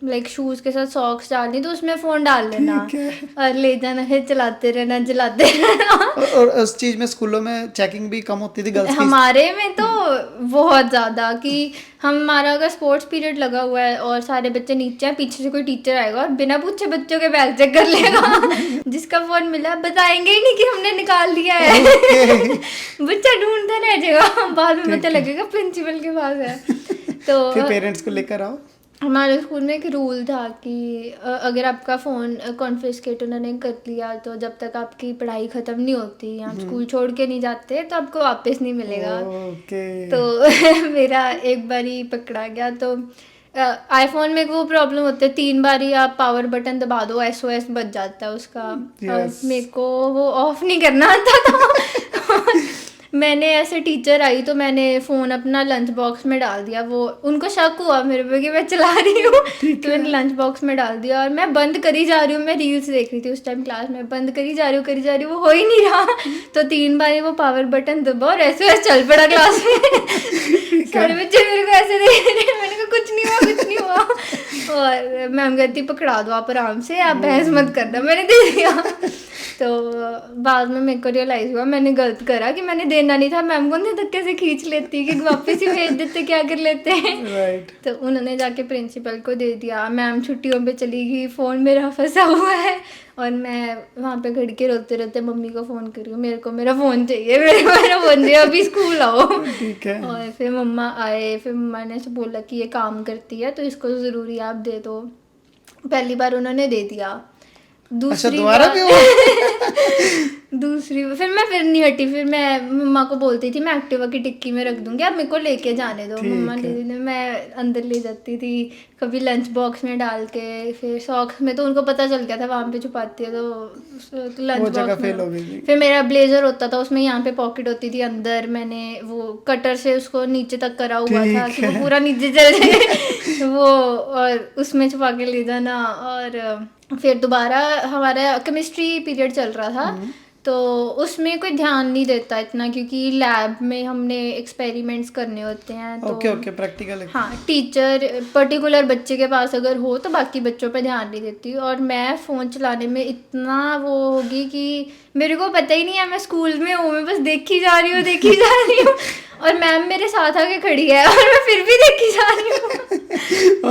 लाइक शूज़ के साथ सॉक्स डालनी, तो उसमें फ़ोन डाल लेना ठीक है। और ले जाना, फिर चलाते रहना जलाते रहना। और उस चीज़ में स्कूलों में चेकिंग भी कम होती थी गर्ल्स की? हमारे में तो बहुत ज़्यादा कि हमारा अगर स्पोर्ट्स पीरियड लगा हुआ है और सारे बच्चे नीचे हैं, पीछे से कोई टीचर आएगा और बिना पूछे बच्चों के बैग चेक कर लेगा। जिसका फ़ोन मिला बताएंगे ही नहीं कि हमने निकाल दिया है। बच्चा ढूंढता रह जाएगा, बाद में पता लगेगा प्रिंसिपल के पास है। तो फिर पेरेंट्स को लेकर आओ। हमारे स्कूल में एक रूल था कि अगर आपका फ़ोन कॉन्फिस्केट उन्होंने कर लिया तो जब तक आपकी पढ़ाई ख़त्म नहीं होती, आप स्कूल छोड़ के नहीं जाते, तो आपको वापस नहीं मिलेगा। ओके। तो मेरा एक बार ही पकड़ा गया। तो आईफोन में वो प्रॉब्लम होती है, 3 बार ही आप पावर बटन दबा दो SOS बज जाता है उसका। Yes. मेरे को वो ऑफ नहीं करना आता था। मैंने ऐसे टीचर आई तो मैंने फ़ोन अपना लंच बॉक्स में डाल दिया, वो उनको शक हुआ मेरे पे कि मैं चला रही हूँ तो मैंने लंच बॉक्स में डाल दिया और मैं बंद करी जा रही हूँ, मैं रील्स देख रही थी उस टाइम क्लास में, बंद करी जा रही हूँ वो हो ही नहीं रहा तो 3 बार वो पावर बटन दबा और ऐसे वैसे चल पड़ा क्लास में सारे बच्चे मेरे को ऐसे देख रहे हैं, मैंने कहा कुछ नहीं हुआ और मैम कहती पकड़ा दो आप आराम से, आप बहस मत करना, मैंने दे दिया। तो बाद में मेरे को रियलाइज़ हुआ मैंने गलत करा कि मैंने देना नहीं था, मैम को नहीं धक्के से खींच लेती कि वापस ही भेज देते, क्या कर लेते हैं राइट। तो उन्होंने जाके प्रिंसिपल को दे दिया, मैम छुट्टियों पे चली गई, फ़ोन मेरा फंसा हुआ है और मैं वहाँ पे खड़ के रोते रोते मम्मी को फ़ोन कर रही हूँ, मेरे को मेरा फ़ोन चाहिए, मेरा फ़ोन चाहिए, अभी स्कूल आओ। ठीक है। और फिर मम्मा आए, फिर मम्मा ने ऐसे बोला कि ये काम करती है तो इसको ज़रूरी आप दे दो। पहली बार उन्होंने दे दिया, दूसरी दोबारा भी बार दूसरी फिर मैं फिर नहीं हटी, फिर मैं मम्मा को बोलती थी मैं एक्टिवा की टिक्की में रख दूंगी, आप मेरे को लेके जाने दो। मम्मा ने मैं अंदर ले जाती थी, कभी लंच बॉक्स में डाल के, फिर सॉक्स में तो उनको पता चल गया था वहाँ पे छुपाती है तो लंच बॉक्स में। फिर मेरा ब्लेजर होता था उसमें यहाँ पे पॉकेट होती थी अंदर, मैंने वो कटर से उसको नीचे तक करा हुआ था कि वो पूरा नीचे चल जाए वो, और उसमें छुपा के ले जाना। और फिर दोबारा हमारा केमिस्ट्री पीरियड चल रहा था तो उसमें कोई ध्यान नहीं देता इतना क्योंकि लैब में हमने एक्सपेरिमेंट्स करने होते हैं तो ओके प्रैक्टिकल। हाँ, टीचर पर्टिकुलर बच्चे के पास अगर हो तो बाकी बच्चों पे ध्यान नहीं देती और मैं फ़ोन चलाने में इतना वो होगी कि मेरे को पता ही नहीं है मैं स्कूल में हूँ, मैं बस देखी जा रही हूँ और मैम मेरे साथ आके खड़ी है और मैं फिर भी देखी जा रही हूँ।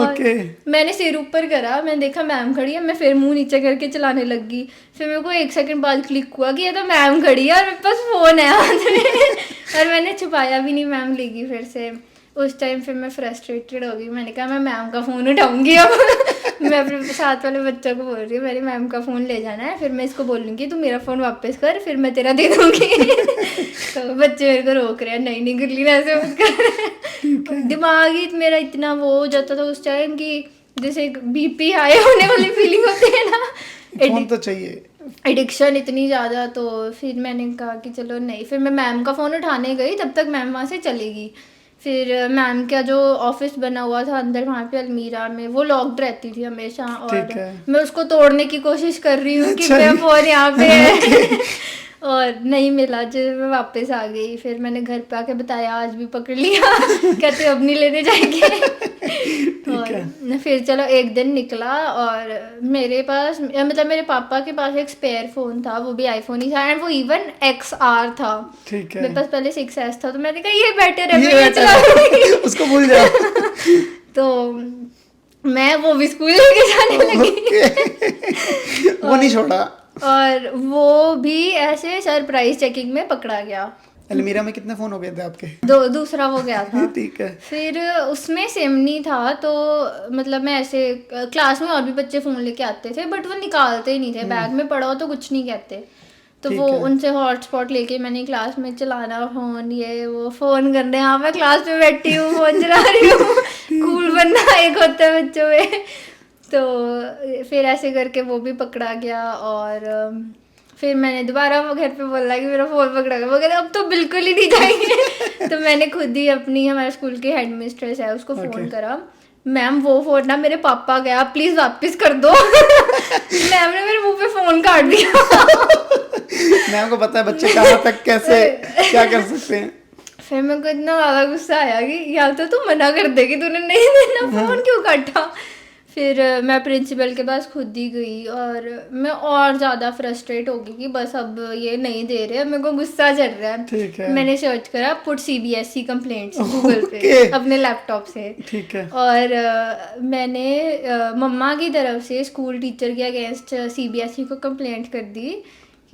ओके। मैंने सिर ऊपर करा, मैंने देखा मैम खड़ी है, मैं फिर मुंह नीचे करके चलाने लग गई। फिर मेरे को 1 सेकंड बाद क्लिक हुआ कि ये तो मैम खड़ी है और मेरे पास फ़ोन है हाथ में और मैंने छुपाया भी नहीं, मैम लेगी फिर से। उस टाइम फिर मैं फ्रस्ट्रेटेड हो गई, मैंने कहा मैं मैम का फ़ोन उठाऊंगी अब मैं अपने साथ वाले बच्चों को बोल रही हूँ मेरी मैम का फ़ोन ले जाना है, फिर मैं इसको बोलूँगी तू मेरा फ़ोन वापस कर फिर मैं तेरा दे दूँगी तो बच्चे मेरे को रोक रहे हैं, नहीं गुरलीन ऐसे मत कर दिमाग ही मेरा इतना वो हो जाता था उस टाइम कि जैसे बीपी हाई होने वाली फीलिंग होती है ना, फोन तो चाहिए, एडिक्शन इतनी ज़्यादा। तो फिर मैंने कहा कि चलो नहीं, फिर मैं मैम का फ़ोन उठाने गई, तब तक मैम वहाँ से चलेगी। फिर मैम का जो ऑफिस बना हुआ था अंदर वहाँ पे अलमीरा में, वो लॉक्ड रहती थी हमेशा और मैं उसको तोड़ने की कोशिश कर रही हूँ कि मेरा फ़ोन यहाँ पे है और नहीं मिला, जब मैं वापस आ गई फिर मैंने घर पे आके बताया आज भी पकड़ लिया कहते अब नहीं लेने जाएंगे और फिर चलो एक दिन निकला और मेरे पास मतलब मेरे पापा के पास एक स्पेयर फ़ोन था, वो भी आईफोन ही था एंड वो इवन XR था। ठीक है। मेरे पास पहले 6S था तो मैंने कहा ये बेटर है, मैं ये चला उसको भूल जाओ तो मैं वो भी स्कूल लेके जाने लगी वो नहीं छोड़ा और वो भी ऐसे सरप्राइज चेकिंग में पकड़ा गया। अलमीरा में कितने फ़ोन हो गए थे आपके? दूसरा वो गया था ठीक है। फिर उसमें सिम नहीं था तो मतलब मैं ऐसे क्लास में और भी बच्चे फ़ोन लेके आते थे बट वो निकालते ही नहीं थे, बैग में पड़ा हो तो कुछ नहीं कहते, तो वो उनसे हॉटस्पॉट लेके मैंने क्लास में चलाना फ़ोन, ये वो फ़ोन करने, हाँ मैं क्लास में बैठी हूँ फ़ोन चला रही हूँ कूल बनना एक होता है बच्चों में। तो फिर ऐसे करके वो भी पकड़ा गया और फिर मैंने दोबारा वो घर पे बोला कि मेरा फ़ोन पकड़ा गया, वो कहते अब तो बिल्कुल ही नहीं जाएंगे तो मैंने खुद ही अपनी हमारे स्कूल की हेड मिस्ट्रेस है उसको फ़ोन करा, मैम वो फ़ोन ना मेरे पापा गया प्लीज़ वापस कर दो मैम ने मेरे मुंह पे फ़ोन काट दिया मैम को पता है बच्चे कहाँ तक कैसे क्या कर सकते हैं। फिर मेरे को इतना ज़्यादा गुस्सा आया कि या तो तू मना कर दे कि तूने नहीं देना, फ़ोन क्यों काटा। फिर मैं प्रिंसिपल के पास खुद ही गई और मैं और ज़्यादा फ्रस्ट्रेट हो गई कि बस अब ये नहीं दे रहे, मेरे को गुस्सा चढ़ रहा है। ठीक है। मैंने सर्च करा पुट CBSE कंप्लेंट्स गूगल पे अपने लैपटॉप से। ठीक है। और मैंने मम्मा की तरफ से स्कूल टीचर के अगेंस्ट CBSE को कंप्लेंट कर दी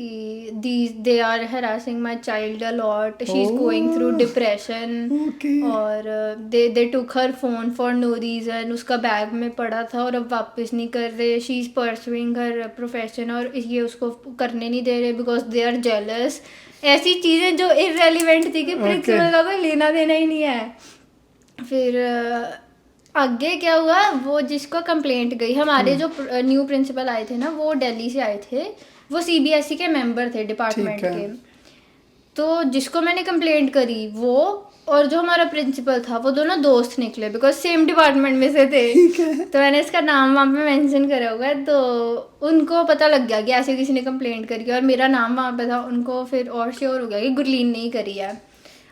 कि they are harassing my child a lot, she's going through depression और they took her phone for no reason, उसका बैग में पड़ा था और अब वापस नहीं कर रहे, she is pursuing her profession और ये उसको करने नहीं दे रहे because they are jealous, ऐसी चीज़ें जो irrelevant थी कि प्रिंसिपल का कोई लेना देना ही नहीं है। फिर आगे क्या हुआ, वो जिसको कंप्लेंट गई, हमारे जो न्यू प्रिंसिपल आए थे ना वो दिल्ली से आए थे, वो CBSE के मेंबर थे डिपार्टमेंट के, तो जिसको मैंने कंप्लेंट करी वो और जो हमारा प्रिंसिपल था वो दोनों दोस्त निकले, बिकॉज सेम डिपार्टमेंट में से थे। तो मैंने इसका नाम वहाँ पे मेंशन करा हुआ है, तो उनको पता लग गया कि ऐसे किसी ने कंप्लेंट करी और मेरा नाम वहाँ पे था। उनको फिर और श्योर हो गया कि गुरलीन ने ही करी है।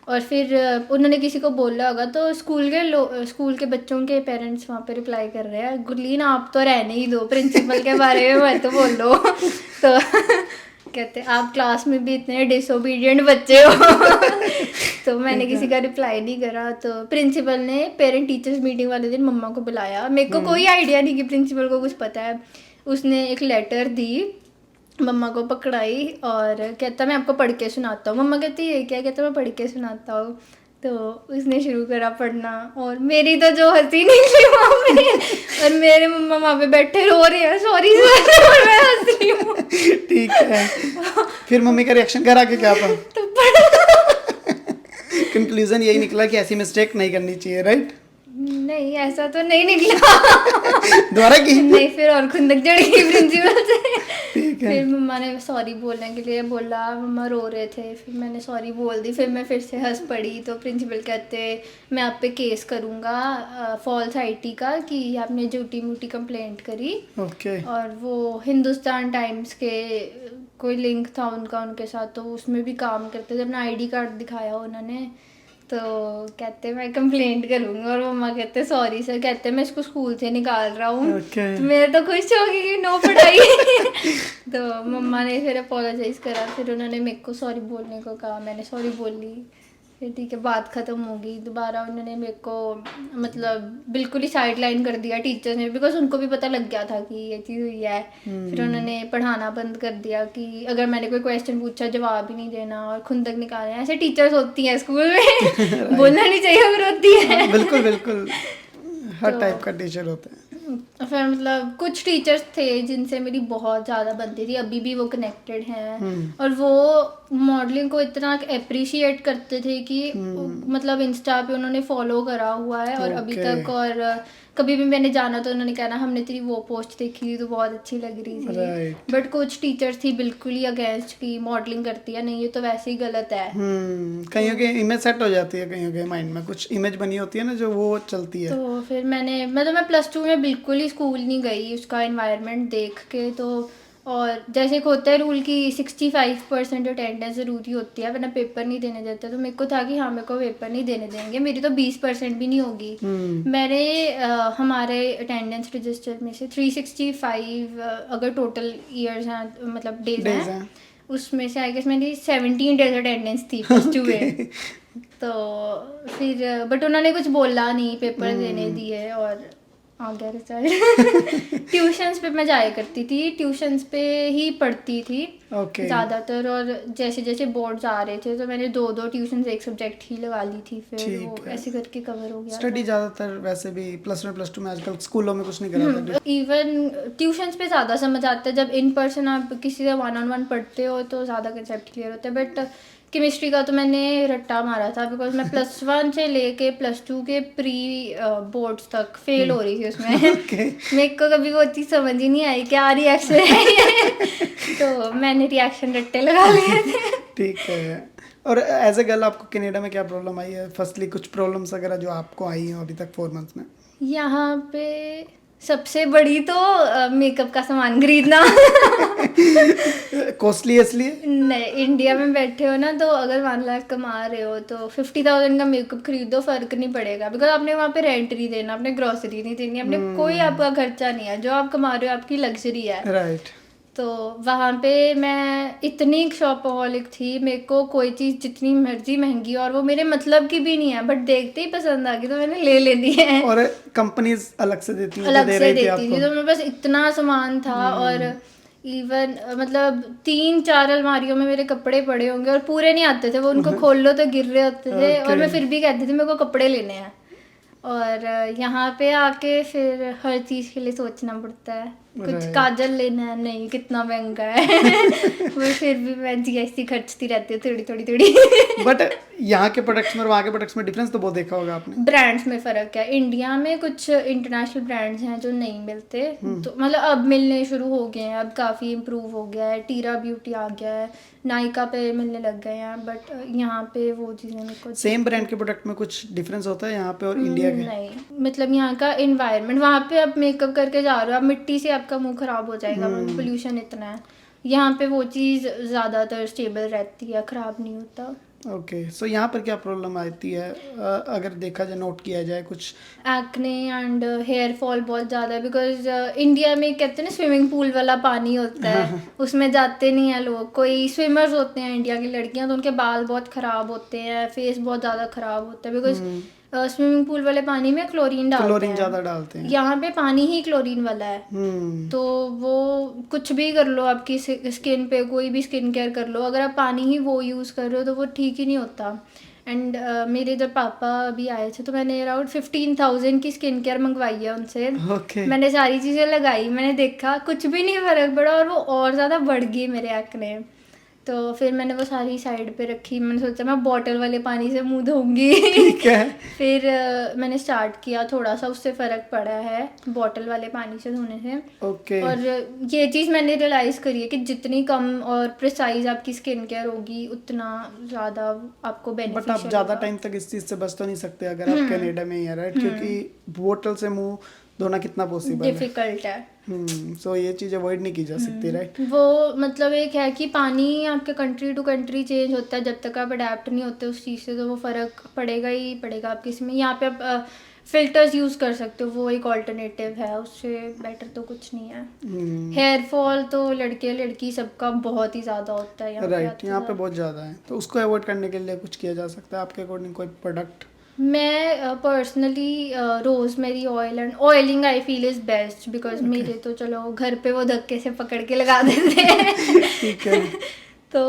और फिर उन्होंने किसी को बोला होगा, तो स्कूल के बच्चों के पेरेंट्स वहाँ पे रिप्लाई कर रहे हैं, गुरलीन आप तो रहने ही दो, प्रिंसिपल के बारे में मत बोल लो। तो कहते आप क्लास में भी इतने डिसोबीडियंट बच्चे हो। तो मैंने किसी का रिप्लाई नहीं करा। तो प्रिंसिपल ने पेरेंट टीचर्स मीटिंग वाले दिन मम्मा को बुलाया। मेरे को कोई आइडिया नहीं कि प्रिंसिपल को कुछ पता है। उसने एक लेटर दी, मम्मा को पकड़ाई और कहता मैं आपको पढ़ के सुनाता हूँ। मम्मा कहती है क्या? कहता मैं पढ़ के सुनाता हूँ। तो उसने शुरू करा पढ़ना और मेरी तो जो हंसी निकली वहाँ पे, और मेरे मम्मा वहाँ पे बैठे रो रहे हैं सॉरी और मैं हंस रही हूँ। ठीक है, फिर मम्मी का रिएक्शन करा के क्या था? तो कंक्लूजन यही निकला कि ऐसी मिस्टेक नहीं करनी चाहिए, राइट? नहीं ऐसा तो नहीं निकला। दोबारा की? नहीं, फिर और खुंदक चढ़ गई प्रिंसिपल से। ठीक है। फिर मम्मा ने सॉरी बोलने के लिए बोला, मम्मा रो रहे थे, फिर मैंने सॉरी बोल दी। फिर मैं फिर से हंस पड़ी। तो प्रिंसिपल कहते मैं आप पे केस करूँगा फॉल्स आईटी का कि आपने झूठी मूठी कंप्लेंट करी। ओके। और वो हिंदुस्तान टाइम्स के कोई लिंक था उनका उनके साथ, तो उसमें भी काम करते थे। अपना आईडी कार्ड दिखाया उन्होंने। तो कहते मैं कंप्लेंट करूँगा और मम्मा कहते सॉरी सर, कहते मैं इसको स्कूल से निकाल रहा हूँ। Okay. तो मेरे तो खुश हो गई कि नो पढ़ाई। तो मम्मा ने फिर अपोलोजाइज करा। फिर उन्होंने मेरे को सॉरी बोलने को कहा, मैंने सॉरी बोली। फिर ठीक है, बात ख़त्म हो गई। दोबारा उन्होंने मेरे को मतलब बिल्कुल ही साइड लाइन कर दिया टीचर्स ने, बिकॉज उनको भी पता लग गया था कि ये चीज़ हुई है। फिर उन्होंने पढ़ाना बंद कर दिया कि अगर मैंने कोई क्वेश्चन पूछा जवाब ही नहीं देना और खुंदक निकालना। ऐसे टीचर्स होती हैं स्कूल में। बोलना नहीं चाहिए मगर होती है। बिल्कुल बिल्कुल, हर टाइप का टीचर होता है। फिर मतलब कुछ टीचर्स थे जिनसे मेरी बहुत ज़्यादा बनती थी, अभी भी वो कनेक्टेड हैं। और वो मॉडलिंग को इतना अप्रिशिएट करते थे कि मतलब इंस्टा पे उन्होंने फॉलो करा हुआ है और अभी तक। और कभी भी मैंने जाना तो उन्होंने कहना हमने तेरी वो पोस्ट देखी थी तो बहुत अच्छी लग रही थी। बट कुछ टीचर्स थी बिल्कुल ही अगेंस्ट की मॉडलिंग करती है, नहीं ये तो वैसे ही गलत है। कईयों के इमेज सेट हो जाती है, कईयों के माइंड में कुछ इमेज बनी होती है ना जो वो चलती है। तो फिर मैं +2 में बिल्कुल ही स्कूल नहीं गई उसका एनवायरनमेंट देख के। तो और जैसे एक होता है रूल कि 65% अटेंडेंस ज़रूरी होती है वरना पेपर नहीं देने देते। तो मेरे को था कि हाँ मेरे को पेपर नहीं देने देंगे, मेरी तो 20% भी नहीं होगी। मेरे हमारे अटेंडेंस रजिस्टर में से 365 अगर टोटल ईयर्स हैं मतलब डेज हैं, उसमें से आई गेस मेरी 17 डेज अटेंडेंस थी +2 में। तो फिर बट उन्होंने कुछ बोला नहीं, पेपर देने दिए और आ गया रिजल्ट। ट्यूशन्स पे मैं जाया करती थी, ट्यूशन्स पे ही पढ़ती थी ज़्यादातर। और जैसे जैसे बोर्ड्स आ रहे थे तो मैंने 2-2 ट्यूशन्स एक सब्जेक्ट ही लगा ली थी। फिर वो ऐसे करके कवर हो गया। स्टडी ज़्यादातर वैसे भी +1 +2 में आजकल स्कूलों में कुछ नहीं कराते। इवन ट्यूशन्स पे ज़्यादा समझ आता है, जब इन पर्सन आप किसी से 1-on-1 पढ़ते हो तो ज़्यादा कंसेप्ट क्लियर होता है। बट केमिस्ट्री का तो मैंने रट्टा मारा था बिकॉज मैं +1 से लेके +2 के प्री बोर्ड्स तक फेल हो रही थी उसमें। मेरे को कभी वो चीज़ समझ ही नहीं आई क्या रिएक्शन है। तो मैंने रिएक्शन रट्टे लगा लिए थे। ठीक है। और एज ए गर्ल आपको कनाडा में क्या प्रॉब्लम आई है? फर्स्टली कुछ प्रॉब्लम्स वगैरह जो आपको आई हैं अभी तक 4 मंथ्स में? यहाँ पे सबसे बड़ी तो मेकअप का सामान खरीदना। कॉस्टली इसलिए नहीं, इंडिया में बैठे हो ना तो अगर 1 लाख कमा रहे हो तो 50,000 का मेकअप खरीद दो, फर्क नहीं पड़ेगा। बिकॉज आपने वहाँ पे रेंट नहीं देना, आपने ग्रोसरी नहीं देनी, आपने कोई आपका खर्चा नहीं है, जो आप कमा रहे हो आपकी लग्जरी है। राइट। तो वहाँ पे मैं इतनी शॉपहॉलिक थी, मेरे को कोई चीज़ जितनी मर्जी महंगी और वो मेरे मतलब की भी नहीं है बट देखते ही पसंद आ गई तो मैंने ले लेनी है। और कंपनीज अलग से देती हैं, अलग से देती थी। तो मेरे पास इतना सामान था और इवन मतलब 3-4 अलमारियों में मेरे कपड़े पड़े होंगे और पूरे नहीं आते थे, वो उनको खोल लो तो गिर रहे होते थे। और मैं फिर भी कहती थी मेरे को कपड़े लेने हैं। और यहाँ पे आके फिर हर चीज़ के लिए सोचना पड़ता है। कुछ काजल लेना है, नहीं कितना महंगा है। वो फिर भी मैं GST खर्चती रहती हूँ थोड़ी। बट यहाँ के प्रोडक्ट्स में और वहाँ के प्रोडक्ट्स में डिफरेंस तो बहुत देखा होगा आपने। ब्रांड्स में फ़र्क है। इंडिया में कुछ इंटरनेशनल ब्रांड्स हैं जो नहीं मिलते, तो मतलब अब मिलने शुरू हो गए हैं, अब काफ़ी इम्प्रूव हो गया है, टीरा ब्यूटी आ गया है, नायका पे मिलने लग गए हैं, बट यहाँ पे वो चीज़ें मेरे को सेम ब्रांड के प्रोडक्ट में कुछ डिफरेंस होता है यहाँ पे और इंडिया के? नहीं, मतलब यहाँ का इन्वायरमेंट, वहाँ पे आप मेकअप करके जा रहे हो, आप मिट्टी से आपका मुंह खराब हो जाएगा, पोल्यूशन इतना है। यहाँ पे वो चीज़ ज़्यादातर स्टेबल रहती है, ख़राब नहीं होता। ओके, सो यहाँ पर क्या प्रॉब्लम आती है अगर देखा जाए, नोट किया जाए कुछ? एक्ने एंड हेयर फॉल बहुत ज़्यादा है, बिकॉज इंडिया में कहते हैं ना स्विमिंग पूल वाला पानी होता है, उसमें जाते नहीं हैं लोग। कोई स्विमर्स होते हैं इंडिया की लड़कियां, तो उनके बाल बहुत ख़राब होते हैं, फेस बहुत ज़्यादा ख़राब होता है, बिकॉज स्विमिंग पूल वाले पानी में क्लोरीन ज़्यादा डालते हैं। यहाँ पे पानी ही क्लोरीन वाला है, तो वो कुछ भी कर लो आपकी स्किन पे, कोई भी स्किन केयर कर लो, अगर आप पानी ही वो यूज़ कर रहे हो तो वो ठीक ही नहीं होता। एंड मेरे जब पापा अभी आए थे तो मैंने अराउंड 15,000 की स्किन केयर मंगवाई है उनसे। मैंने सारी चीज़ें लगाई, मैंने देखा कुछ भी नहीं फ़र्क पड़ा, और वो और ज़्यादा बढ़ गई मेरे एक्ने। तो फिर मैंने वो सारी साइड पे रखी, मैंने सोचा मैं बॉटल वाले पानी से मुंह धोऊंगी। ठीक है। फिर मैंने स्टार्ट किया, थोड़ा सा उससे फ़र्क पड़ा है बॉटल वाले पानी से धोने से। ओके। और ये चीज़ मैंने रियलाइज़ करी है कि जितनी कम और प्रिसाइज आपकी स्किन केयर होगी उतना ज़्यादा आपको बेनिफिशियल। बट आप ज़्यादा टाइम तक इस चीज़ से बच तो नहीं सकते अगर आप कनाडा में ही है, राइट? क्योंकि बोतल से मुंह धोना कितना पॉसिबल है, डिफिकल्ट है। सो ये चीज़ अवॉइड नहीं की जा सकती, राइट? वो मतलब एक है कि पानी आपके कंट्री टू कंट्री चेंज होता है, जब तक आप अडेप्ट नहीं होते उस चीज़ से तो वो फ़र्क पड़ेगा ही पड़ेगा आपकी इसमें। यहाँ पे आप फिल्टर्स यूज़ कर सकते हो, वो एक ऑल्टरनेटिव है, उससे बेटर तो कुछ नहीं है। हेयर फॉल तो लड़के लड़की सबका बहुत ही ज़्यादा होता है यहाँ, राइट? यहाँ पे बहुत ज़्यादा है, तो उसको अवॉइड करने के लिए कुछ किया जा सकता है आपके अकॉर्डिंग, कोई प्रोडक्ट? मैं personally rosemary oil and oiling I feel is best, because मेरे तो चलो घर पे वो धक्के से पकड़ के लगा देते हैं। ठीक है। तो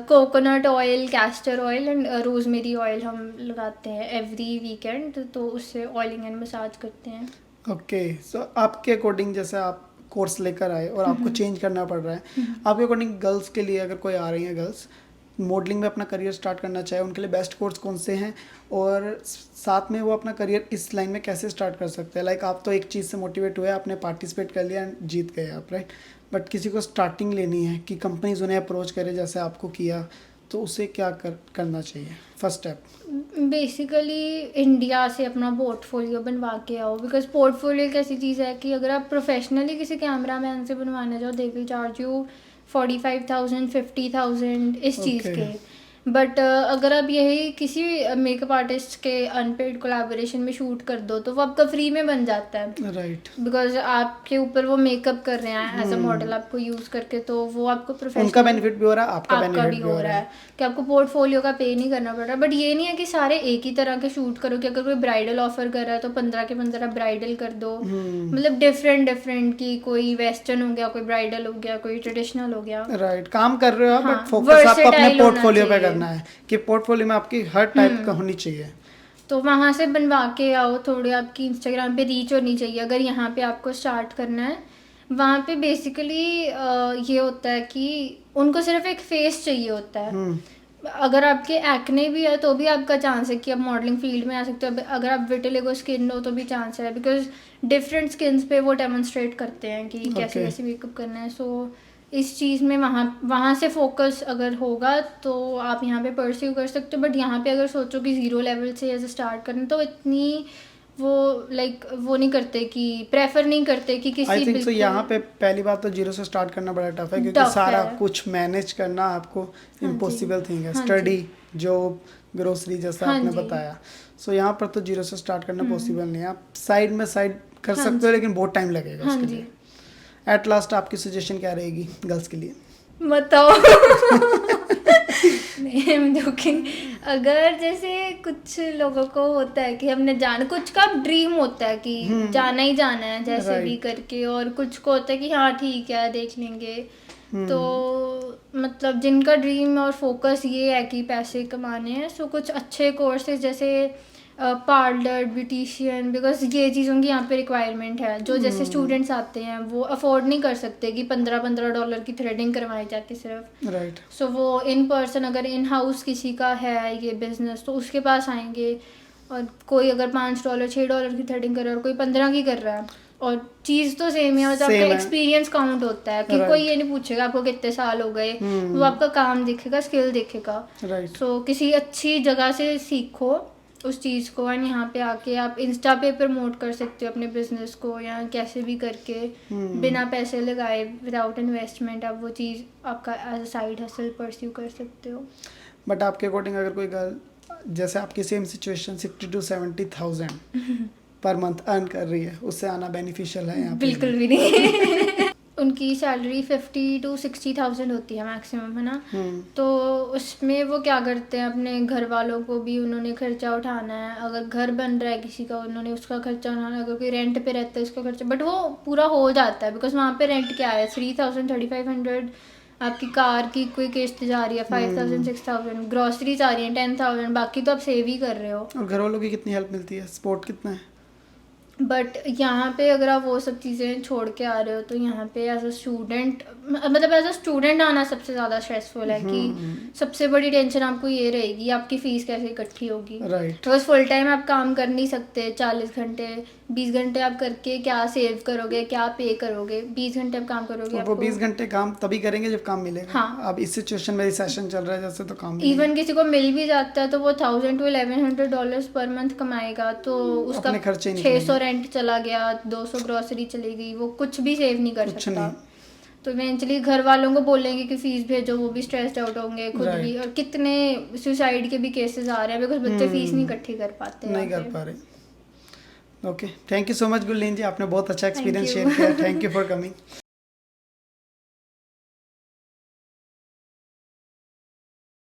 coconut oil, castor oil and rosemary oil हम लगाते हैं एवरी वीकेंड, तो उससे ऑयलिंग एंड मसाज करते हैं। ओके, सो आपके अकॉर्डिंग जैसे आप कोर्स लेकर आए और आपको चेंज करना पड़ रहा है, आपके अकॉर्डिंग गर्ल्स के लिए, अगर कोई आ रही है गर्ल्स मॉडलिंग में अपना करियर स्टार्ट करना चाहे, उनके लिए बेस्ट कोर्स कौन से हैं और साथ में वो अपना करियर इस लाइन में कैसे स्टार्ट कर सकते हैं? लाइक आप तो एक चीज़ से मोटिवेट हुए, आपने पार्टिसिपेट कर लिया एंड जीत गए आप, राइट? बट किसी को स्टार्टिंग लेनी है कि कंपनीज उन्हें अप्रोच करे जैसे आपको किया, तो उसे क्या करना चाहिए फर्स्ट स्टेप? बेसिकली इंडिया से अपना पोर्टफोलियो बनवा के आओ, बिकॉज पोर्टफोलियो एक ऐसी चीज़ है कि अगर आप प्रोफेशनली किसी कैमरा मैन से बनवाने जाओ, दे विल चार्ज यू 45,000 50,000 इस चीज़ के। बट अगर आप यही किसी मेकअप आर्टिस्ट के अनपेड कोलैबोरेशन में शूट कर दो तो वो आपका फ्री में बन जाता है, राइट? बिकॉज आपके ऊपर वो मेकअप कर रहे हैं एज अ मॉडल आपको यूज़ करके, तो वो आपको प्रोफेशनल, उनका बेनिफिट भी हो रहा है, आपका आपका बेनिफिट भी हो रहा है कि आपको पोर्टफोलियो का पे नहीं करना पड़ रहा। बट ये नहीं है कि सारे एक ही तरह के शूट करो कि अगर कोई ब्राइडल ऑफर कर रहा है तो 15 के 15 ब्राइडल कर दो, मतलब डिफरेंट की, कोई वेस्टर्न हो गया, कोई ब्राइडल हो गया, कोई ट्रेडिशनल हो गया, राइट? काम कर रहे हो हाँ, बट फोकस आपको अपने versatile पोर्टफोलियो पे होना करना है कि पोर्टफोलियो में आपकी हर टाइप का होनी चाहिए। तो वहाँ से बनवा के आओ, थोड़ी आपकी इंस्टाग्राम पे रीच होनी चाहिए अगर यहाँ पे आपको स्टार्ट करना है। वहाँ पे बेसिकली ये होता है कि उनको सिर्फ एक फेस चाहिए होता है। अगर आपके एक्ने भी है तो भी आपका चांस है कि आप मॉडलिंग फील्ड में आ सकते हो। अगर आप विटिलिगो स्किन हो तो भी चांस है, बिकॉज डिफरेंट स्किन्स पे वो डेमोन्स्ट्रेट करते हैं कि कैसे कैसे मेकअप करना है। सो इस चीज़ में वहाँ से फोकस अगर होगा तो आप यहाँ पे परस्यू कर सकते हो। बट यहाँ पे अगर सोचो कि ज़ीरो लेवल से ऐसे स्टार्ट करना, तो इतनी वो वो नहीं करते कि प्रेफर नहीं करते कि किसी, आई थिंक सो यहाँ पे पहली बात तो जीरो से स्टार्ट करना बड़ा टफ है, क्योंकि सारा कुछ मैनेज करना आपको इम्पॉसिबल थिंग है। स्टडी, जॉब, ग्रोसरी जैसा आपने बताया, सो यहाँ पर तो जीरो से स्टार्ट करना पॉसिबल नहीं है। आप साइड में साइड कर सकते हो लेकिन बहुत टाइम लगेगा उसके लिए। एट लास्ट आपकी सजेशन क्या रहेगी गर्ल्स के लिए? बताओ। नहीं, I'm joking। अगर जैसे कुछ लोगों को होता है कि हमने जाना, कुछ का ड्रीम होता है कि जाना ही जाना है जैसे भी करके, और कुछ को होता है कि हाँ ठीक है देख लेंगे। तो मतलब जिनका ड्रीम और फोकस ये है कि पैसे कमाने हैं, सो कुछ अच्छे कोर्सेज जैसे पार्लर, ब्यूटिशियन, बिकॉज ये चीज़ों की यहाँ पे रिक्वायरमेंट है। जो जैसे स्टूडेंट्स आते हैं वो अफोर्ड नहीं कर सकते कि $15 की थ्रेडिंग करवाई जाती सिर्फ। राइट। सो वो इन पर्सन अगर इन हाउस किसी का है ये बिजनेस तो उसके पास आएंगे, और कोई अगर $5 $6 की थ्रेडिंग कर रहा है और कोई 15 की कर रहा है, और चीज़ तो सेम है, और जब Same आपका है। एक्सपीरियंस काउंट होता है कि Right. कोई ये नहीं पूछेगा आपको कितने साल हो गए, वो आपका काम देखेगा, स्किल देखेगा। राइट। सो किसी अच्छी जगह से सीखो उस चीज़ को, एंड यहाँ पे आके आप इंस्टा पे प्रमोट कर सकते हो अपने बिजनेस को, या कैसे भी करके बिना पैसे लगाए, विदाउट इन्वेस्टमेंट, आप वो चीज़ आपका as a side hustle pursue कर सकते हो। बट आपके अकॉर्डिंग अगर कोई गर्ल जैसे आपकी same situation 60 to 70,000 per month earn कर रही है, उससे आना बेनिफिशियल है यहाँ पे? बिल्कुल भी नहीं। उनकी सैलरी 50 to 60,000 होती है मैक्सिमम, है ना। तो उसमें वो क्या करते हैं, अपने घर वालों को भी उन्होंने खर्चा उठाना है, अगर घर बन रहा है किसी का उन्होंने उसका खर्चा उठाना है, अगर कोई रेंट पे रहता है उसका खर्चा, बट वो पूरा हो जाता है बिकॉज वहाँ पे रेंट क्या है, 3,000 3,500, आपकी कार की कोई किस्त जा रही है 5,000 6,000, ग्रॉसरीज आ रही है 10,000, बाकी तो आप सेव ही कर रहे हो। और घर वालों की कितनी हेल्प मिलती है, सपोर्ट कितना है? बट यहाँ पे अगर आप वो सब चीज़ें छोड़ के आ रहे हो तो यहाँ पे एज अ स्टूडेंट, मतलब एज अ स्टूडेंट आना सबसे ज़्यादा स्ट्रेसफुल है कि सबसे बड़ी टेंशन आपको ये रहेगी आपकी फ़ीस कैसे इकट्ठी होगी। राइट। बिकॉज फुल टाइम आप काम कर नहीं सकते, 40 घंटे 20 घंटे आप करके क्या सेव करोगे, क्या पे करोगे, 20 घंटे आप काम करोगे, वो आपको 20 घंटे काम तभी करेंगे जब काम मिलेगा। हाँ। अब इस सिचुएशन में रिसेशन चल रहा है जैसे, तो काम इवन किसी को मिल भी जाता है तो वो $1,000 to $1,100 पर मंथ कमाएगा, तो उसका अपने खर्चे ही 600 रेंट चला गया, 200 ग्रॉसरी चली गई, वो कुछ भी सेव नहीं कर कुछ सकता। नहीं। तो इवेंचुअली घर वालों को बोलेंगे कि फीस भेजो, वो भी स्ट्रेस्ड आउट होंगे खुद Right. भी, और कितने सुसाइड के भी केसेस आ रहे हैं बिकॉज बच्चे फीस नहीं इकट्ठी कर पाते नहीं यहाँ कर पे। पा रहे। Okay, thank you so much Gurleen ji, आपने बहुत अच्छा एक्सपीरियंस you. शेयर किया। Thank you for coming.